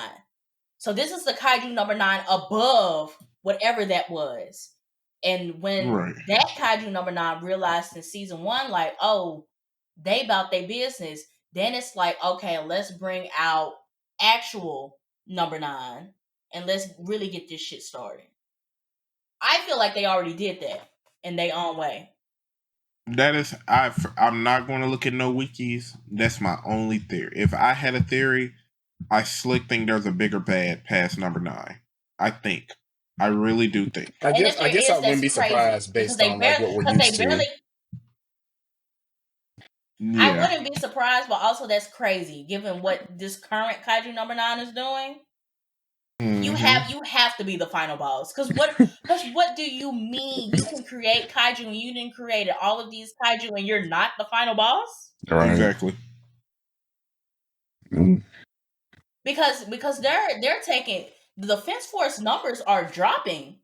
So this is the Kaiju number 9 above whatever that was. And when that Kaiju number 9 realized in season 1, like, oh, they about their business, then it's like, okay, let's bring out actual number 9 and let's really get this shit started. I feel like they already did that in their own way. That is, I'm not going to look at no wikis. That's my only theory. If I had a theory, I slick think there's a bigger bad past number 9. I think. I really do think. I guess I wouldn't be surprised based on like what we're used to. Yeah. I wouldn't be surprised, but also that's crazy given what this current Kaiju number 9 is doing. Mm-hmm. You have to be the final boss. Because what do you mean you can create Kaiju and you didn't create all of these Kaiju and you're not the final boss? Right. Exactly. Mm-hmm. Because they're taking the Defense Force numbers are dropping.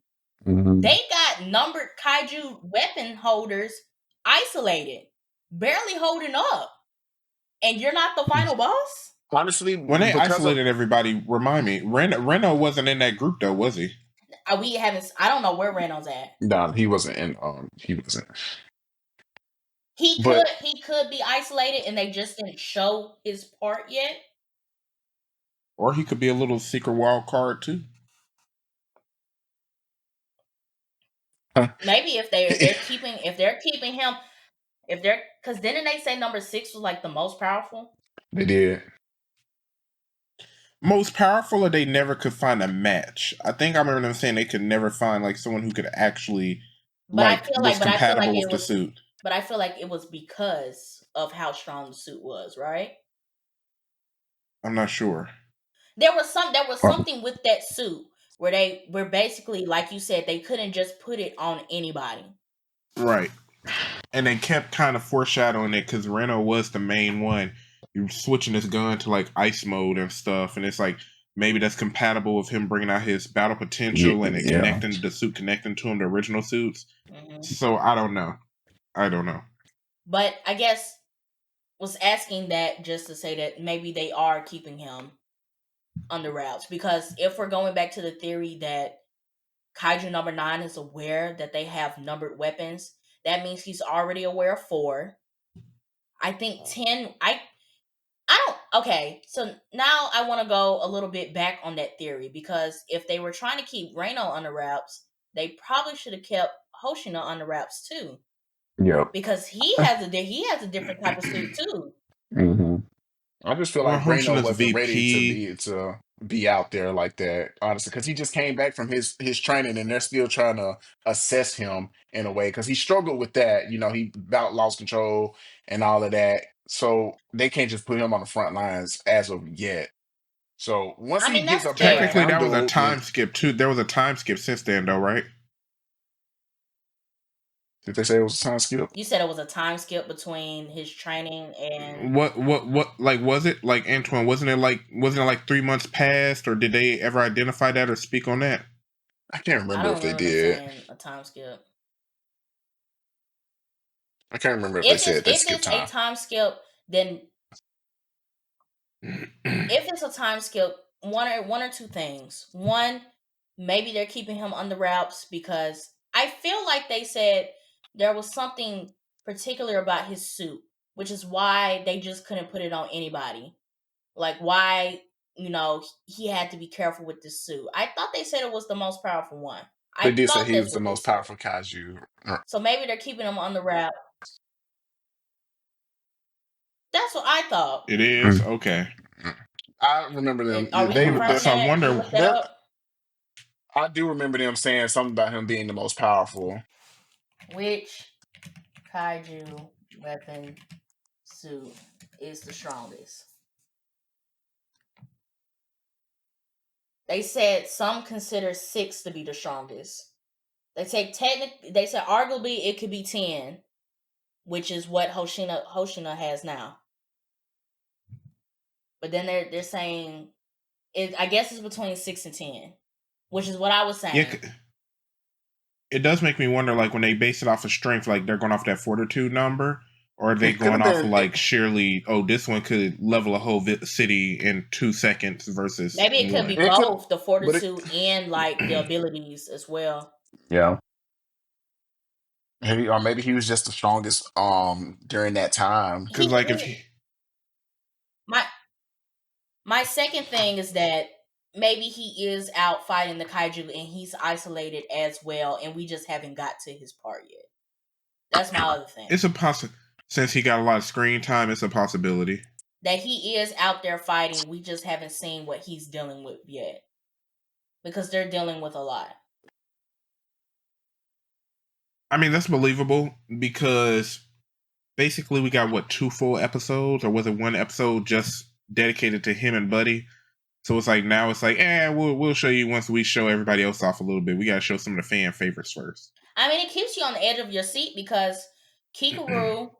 Mm-hmm. They got numbered Kaiju weapon holders isolated, barely holding up, and you're not the final boss. Honestly, when they isolated everybody, remind me, Reno wasn't in that group though, was he? We haven't. I don't know where Reno's at. No, he wasn't in. He wasn't. He could be isolated, and they just didn't show his part yet. Or he could be a little secret wild card too. Maybe if they're keeping him, because didn't they say number 6 was like the most powerful? They did. Most powerful, or they never could find a match. I think I remember them saying they could never find like someone who could actually was compatible with the suit. But I feel like it was because of how strong the suit was, right? I'm not sure. There was something with that suit where they were basically, like you said, they couldn't just put it on anybody. Right. And they kept kind of foreshadowing it because Reno was the main one. You're switching his gun to like ice mode and stuff, and it's like maybe that's compatible with him bringing out his battle potential and it connecting the suit, connecting to him the original suits. Mm-hmm. So I don't know. But I guess was asking that just to say that maybe they are keeping him under wraps, because if we're going back to the theory that Kaiju number 9 is aware that they have numbered weapons, that means he's already aware of 4. I think 10. Okay, so now I want to go a little bit back on that theory, because if they were trying to keep Reno under wraps, they probably should have kept Hoshina under wraps too. Yeah, because he has a different type of suit too. Mm-hmm. I just feel like Reno wasn't ready to be out there like that, honestly, because he just came back from his training, and they're still trying to assess him in a way, because he struggled with that. He about lost control and all of that, so they can't just put him on the front lines as of yet. So once he gets up there, technically that was a time skip too. There was a time skip since then, though, right? Did they say it was a time skip? You said it was a time skip between his training and what like was it like, Antoine? Wasn't it like 3 months past, or did they ever identify that or speak on that? I can't remember if they did. A time skip. I can't remember if they said they skipped time. If it's a time skip, then if it's a time skip, one or two things. One, maybe they're keeping him under wraps because I feel like they said there was something particular about his suit, which is why they just couldn't put it on anybody. Like why, he had to be careful with this suit. I thought they said it was the most powerful one. They did say he was the most powerful Kaiju. So maybe they're keeping him under wrap. That's what I thought. It is? Okay. I remember them. I wonder. I do remember them saying something about him being the most powerful. Which Kaiju weapon suit is the strongest? They said some consider 6 to be the strongest. They say arguably it could be 10, which is what Hoshina has now. But then they're saying I guess it's between 6 and 10, which is what I was saying. Yeah, it does make me wonder, like when they base it off of strength, like they're going off that fortitude number, Or are they Could going have off of been. like sheerly, oh, this one could level a whole city in 2 seconds versus Maybe it could be one? It could, both the but it. fortitude and like the abilities as well. Yeah. Maybe, or maybe he was just the strongest during that time. He Because like if is. My my second thing is that maybe he is out fighting the kaiju and he's isolated as well, and we just haven't got to his part yet. That's my other thing. it's a since he got a lot of screen time, it's a possibility. That he is out there fighting. We just haven't seen what he's dealing with yet. Because they're dealing with a lot. I mean, that's believable because basically we got what, 2 full episodes, or was it one episode just dedicated to him and Buddy? So it's like now it's like, we'll show you once we show everybody else off a little bit. We got to show some of the fan favorites first. I mean, it keeps you on the edge of your seat because Kikaru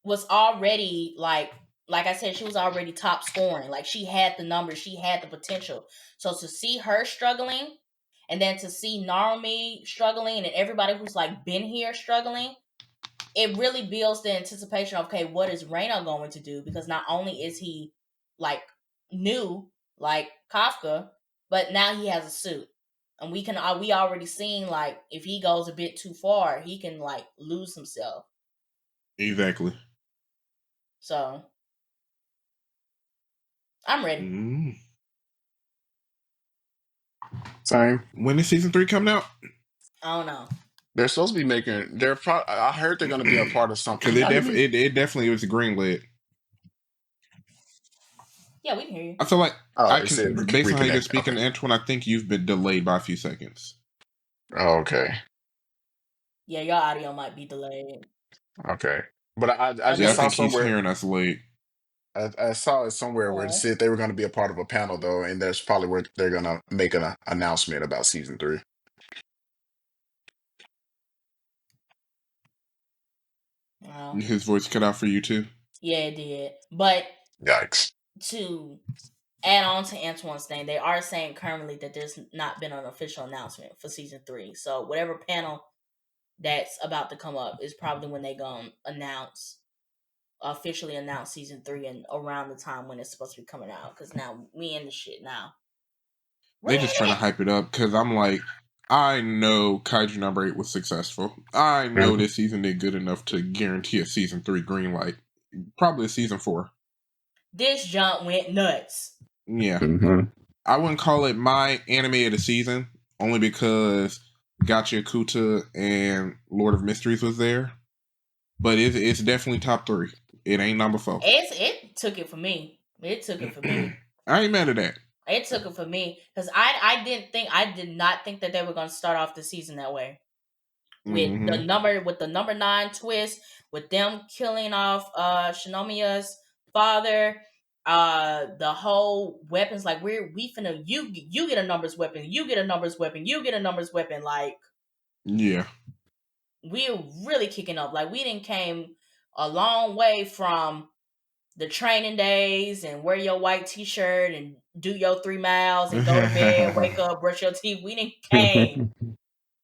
was already like I said, she was already top scoring. Like she had the numbers, she had the potential. So to see her struggling, and then to see Narumi struggling, and everybody who's like been here struggling, it really builds the anticipation of, okay, what is Reina going to do? Because not only is he like new, like Kafka, but now he has a suit. And we already seen like if he goes a bit too far, he can like lose himself. Exactly. So I'm ready. Same. When is season 3 coming out? I don't know. They're supposed to be making. I heard they're going to be a part of something. Because it definitely was greenlit. Yeah, we can hear you. I feel like Oh, I they can, said based on how you're reconnect. speaking, Okay. Antoine, I think you've been delayed by a few seconds. Oh, okay. Yeah, your audio might be delayed. Okay. But I just saw think he's somewhere. hearing us late. I saw it somewhere where it Oh. said they were going to be a part of a panel though, and that's probably where they're going to make an announcement about season 3. Wow. His voice cut out for you too? Yeah, it did. But Yikes. to add on to Antoine's thing, they are saying currently that there's not been an official announcement for season 3. So whatever panel that's about to come up is probably when they gonna officially announce season 3, and around the time when it's supposed to be coming out. Because now we in the shit now. They just trying to hype it up because I'm like, I know Kaiju number 8 was successful. I know this season did good enough to guarantee a season 3 green light. Probably a season 4. This jump went nuts. Yeah. I wouldn't call it my anime of the season, only because Gotcha Kuta and Lord of Mysteries was there. But it's definitely top 3. It ain't number 4. It took it for me. It took it for me. I ain't mad at that. It took it for me because I did not think that they were going to start off the season that way. With the number 9 twist, with them killing off Shinomiya's father, the whole weapons, like we finna you get a numbers weapon, you get a numbers weapon, you get a numbers weapon, like yeah, we're really kicking up. Like we didn't came a long way from the training days and wear your white t-shirt and do your 3 miles and go to bed, wake up, brush your teeth. We didn't came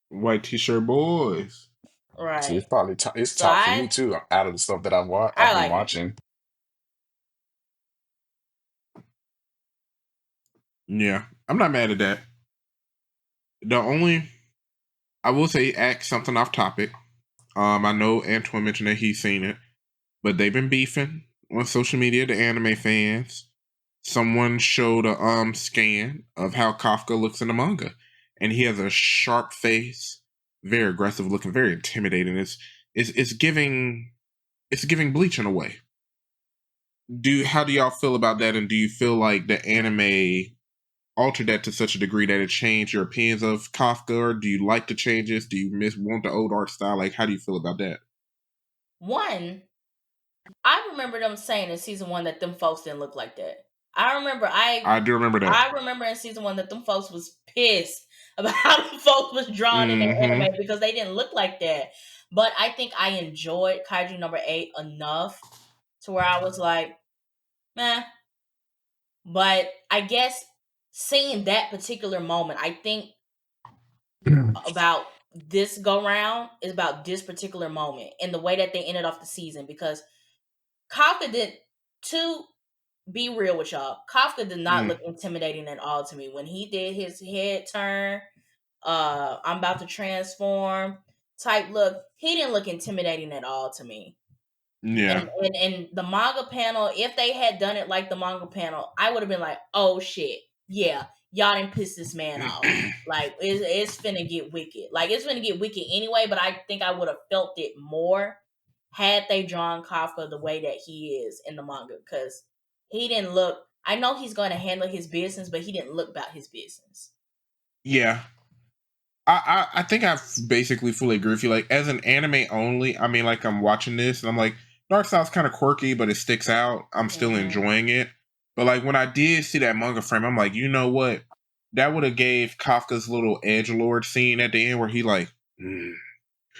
white t-shirt boys. right. So it's probably it's So top for me too. Out of the stuff that I've been like watching. Yeah, I'm not mad at that. The only, I will say, act something off topic. I know Antoine mentioned that he's seen it, but they've been beefing on social media, the anime fans. Someone showed a scan of how Kafka looks in the manga, and he has a sharp face, very aggressive looking, very intimidating. It's giving Bleach in a way. How do y'all feel about that, and do you feel like the anime altered that to such a degree that it changed your opinions of Kafka, or do you like the changes? Do you want the old art style? Like, how do you feel about that? One, I remember them saying in season 1 that them folks didn't look like that. I do remember that. I remember in season 1 that them folks was pissed about how them folks was drawn in the anime because they didn't look like that. But I think I enjoyed Kaiju number 8 enough to where I was like, meh. But I guess seeing that particular moment, I think about this go round is about this particular moment and the way that they ended off the season, because Kafka did, to be real with y'all, Kafka did not Mm, look intimidating at all to me when he did his head turn. I'm about to transform type look. He didn't look intimidating at all to me. yeah. And the manga panel, if they had done it like the manga panel, I would have been like, oh shit, yeah, y'all didn't piss this man off. Like it's finna get wicked. Like it's finna get wicked anyway. But I think I would have felt it more had they drawn Kafka the way that he is in the manga, because he didn't look. I know he's going to handle his business, but he didn't look about his business. Yeah. I think I basically fully agree with you. Like, as an anime only, I mean, like, I'm watching this and I'm like, Dark Style's kind of quirky, but it sticks out. I'm still Mm-hmm. enjoying it. But like when I did see that manga frame, I'm like, you know what? That would have gave Kafka's little edgelord scene at the end where he like, you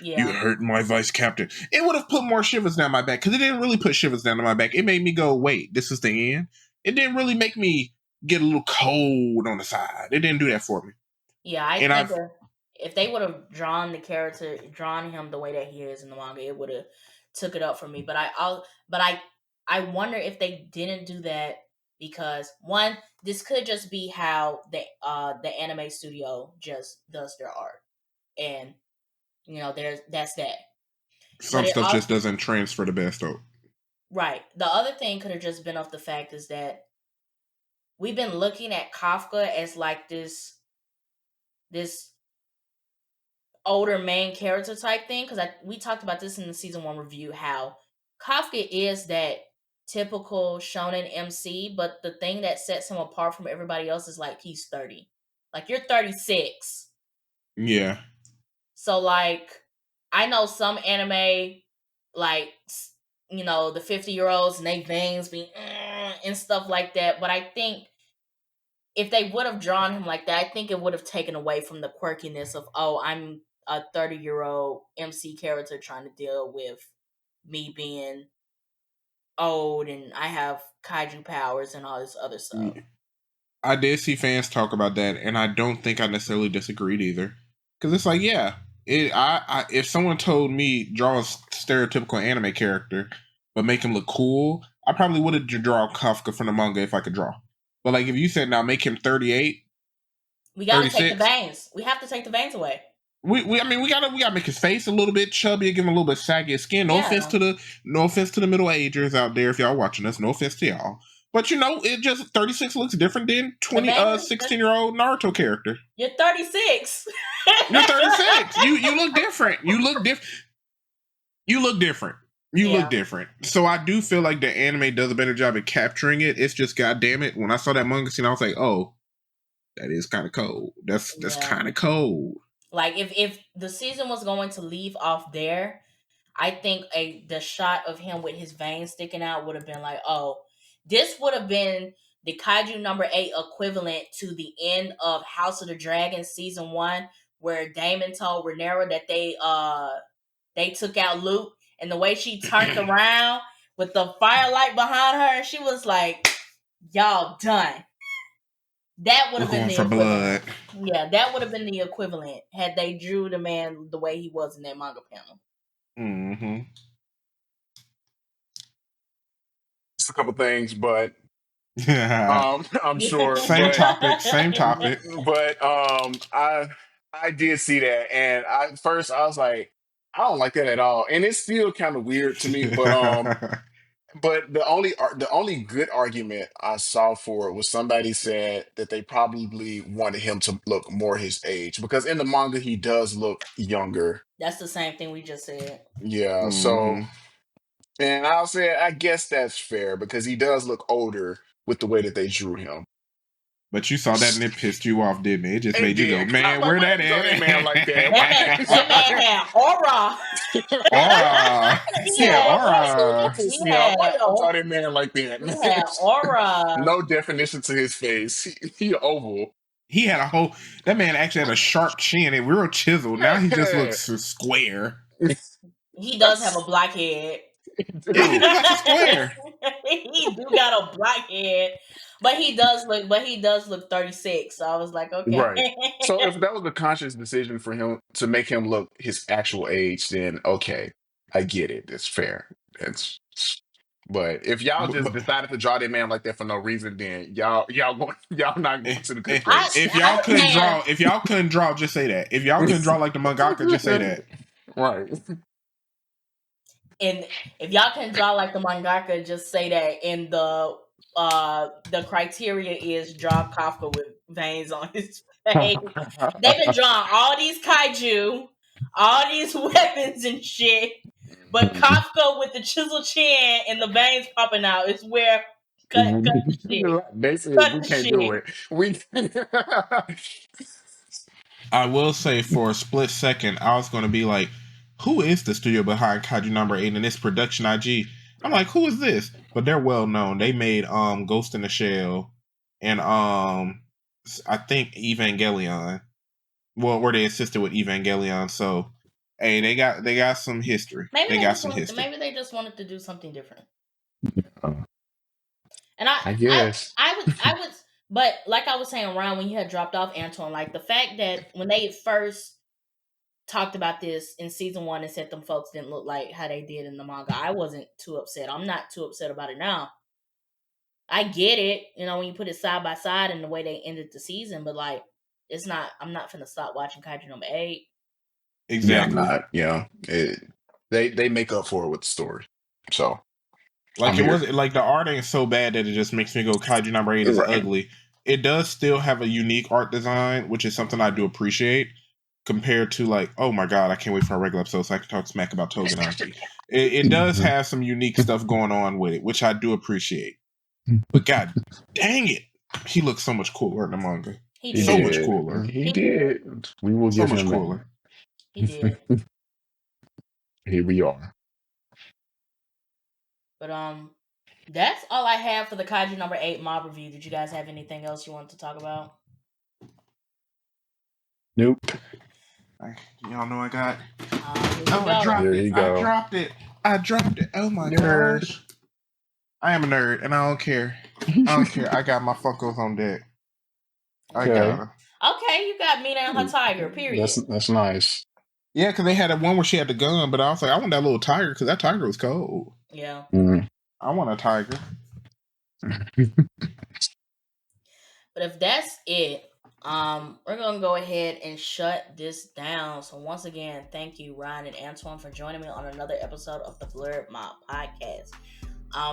Yeah, hurt my vice captain. It would have put more shivers down my back, because it didn't really put shivers down my back. It made me go, wait, this is the end. It didn't really make me get a little cold on the side. It didn't do that for me. yeah. I And think I've if they would have drawn the character, drawn him the way that he is in the manga, it would have took it up for me. But I wonder if they didn't do that because, one, this could just be how the anime studio just does their art, and that's that. But some it stuff also, just doesn't transfer the best. right. The other thing could have just been off the fact is that we've been looking at Kafka as like this older main character type thing, because we talked about this in the season 1 review, how Kafka is that typical shonen MC, but the thing that sets him apart from everybody else is like he's 30. Like you're 36. Yeah. So like I know some anime, like the 50-year-olds and they veins be and stuff like that, but I think if they would have drawn him like that, I think it would have taken away from the quirkiness of, oh, I'm a 30-year-old MC character trying to deal with me being old and I have kaiju powers and all this other stuff. I did see fans talk about that, and I don't think I necessarily disagreed either. Because it's like, yeah, if someone told me draw a stereotypical anime character, but make him look cool, I probably would have drawn Kafka from the manga if I could draw. But like, if you said now make him 38, We got to take the 36, veins. We have to take the veins away. I mean, we gotta make his face a little bit chubby, give him a little bit saggy skin. Yeah. No offense to the middle agers out there if y'all watching us. No offense to y'all. But it just 36 looks different than The veins, 16-year-old Naruto character. you're 36. You're 36. You look different. You look different. You look different. You look Yeah. different. So I do feel like the anime does a better job at capturing it. It's just, goddamn it, when I saw that manga scene, I was like, oh, that is kind of cold. That's Yeah. kind of cold. Like if the season was going to leave off there, I think the shot of him with his veins sticking out would have been like, oh, this would have been the Kaiju number 8 equivalent to the end of House of the Dragon season 1, where Damon told Rhaenyra that they took out Luke, and the way she turned around with the firelight behind her, and she was like, y'all done. That would We're have been going the for equivalent. blood. Yeah, that would have been the equivalent had they drew the man the way he was in that manga panel. Mm-hmm. Just a couple things, but Yeah. I'm sure, Same but topic. Same topic. but I did see that, and at first I was like, I don't like that at all, and it's still kind of weird to me. But the only good argument I saw for it was somebody said that they probably wanted him to look more his age, because in the manga he does look younger. That's the same thing we just said. Yeah, so Mm-hmm. and I'll say I guess that's fair because he does look older with the way that they drew him. But you saw that and it pissed you off, didn't it? It just It made you go, did. 'Cause I was man, like, where why that they draw that man like that? Why? That man had aura. Aura. He He said had That aura. pissed he me off. Why had y'all draw that man like that? he had aura. No definition to his face. He oval. He had that man actually had a sharp chin and real chisel. Now he just looks square. He does have a black head. Yeah, he do got the square. He do got a black head, but he does look 36. So I was like, okay. Right. So if that was a conscious decision for him to make him look his actual age, then okay, I get it. It's fair. It's but if y'all just But decided to draw that man like that for no reason, then y'all not going to the good place. if y'all I was couldn't saying, draw, just say that. If y'all couldn't draw like the mangaka, just say that. Right. and if y'all can draw like the mangaka, just say that. And the criteria is draw Kafka with veins on his face. They've been drawing all these kaiju, all these weapons and shit, but Kafka with the chisel chin and the veins popping out is where cut the shit. They said Cut we the can't do shit. it. We I will say for a split second, I was going to be like, who is the studio behind Kaiju number 8 and its production IG? I'm like, who is this? But they're well known. They made Ghost in the Shell and I think Evangelion. Well, where they assisted with Evangelion. So hey, they got some history. They got some history. Maybe they just wanted to do something different. Uh, And I guess. I would, but like I was saying, around when you had dropped off, Antoine, like the fact that when they first talked about this in season 1 and said them folks didn't look like how they did in the manga, I wasn't too upset. I'm not too upset about it now. I get it, when you put it side by side and the way they ended the season, but like, it's not. I'm not finna stop watching Kaiju number 8. Yeah, I'm Exactly. not. They make up for it with the story. So Like I'm it here. was like the art ain't so bad that it just makes me go Kaiju number 8 is Right. ugly. It does still have a unique art design, which is something I do appreciate compared to like, oh my god, I can't wait for a regular episode so I can talk smack about Togenashi. It does have some unique stuff going on with it, which I do appreciate. But god dang it, he looks so much cooler in the manga. He He did. So much did. cooler. He did. We will So give much him that. cooler. He did. Here we are. But that's all I have for the Kaiju number 8 mob review. Did you guys have anything else you wanted to talk about? Nope. Y'all know I got. Oh, I dropped Here it. you I go. dropped it. I dropped it. Oh my Nerd. gosh. I am a nerd and I don't care. I don't care. I got my Funkos on deck. I got Okay. them. Okay, you got Mina and her tiger. Period. That's nice. Yeah, because they had a one where she had the gun, but I was like, I want that little tiger because that tiger was cold. Yeah. I want a tiger. But if that's it, we're gonna go ahead and shut this down. So once again, thank you, Ryan and Antoine, for joining me on another episode of the Blurred Mob Podcast.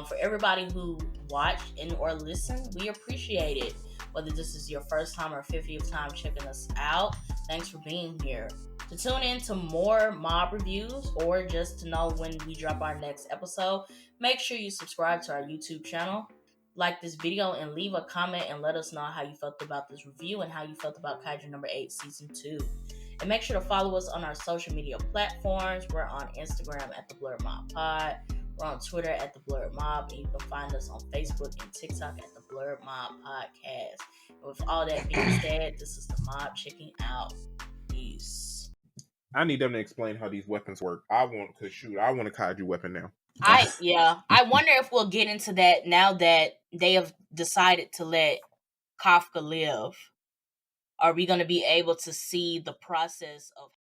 For everybody who watched and or listened, we appreciate it. Whether this is your first time or 50th time checking us out, thanks for being here. To tune in to more mob reviews or just to know when we drop our next episode, make sure you subscribe to our YouTube channel, like this video, and leave a comment and let us know how you felt about this review and how you felt about Kaiju number 8 season 2. And make sure to follow us on our social media platforms. We're on Instagram at the Blurred Mob Pod. We're on Twitter at the Blurred Mob, and you can find us on Facebook and TikTok at the Blurred Mob Podcast. And with all that being said, this is the Mob checking out. Peace. I need them to explain how these weapons work. I want a Kaiju weapon now. I wonder if we'll get into that now that they have decided to let Kafka live. Are we going to be able to see the process of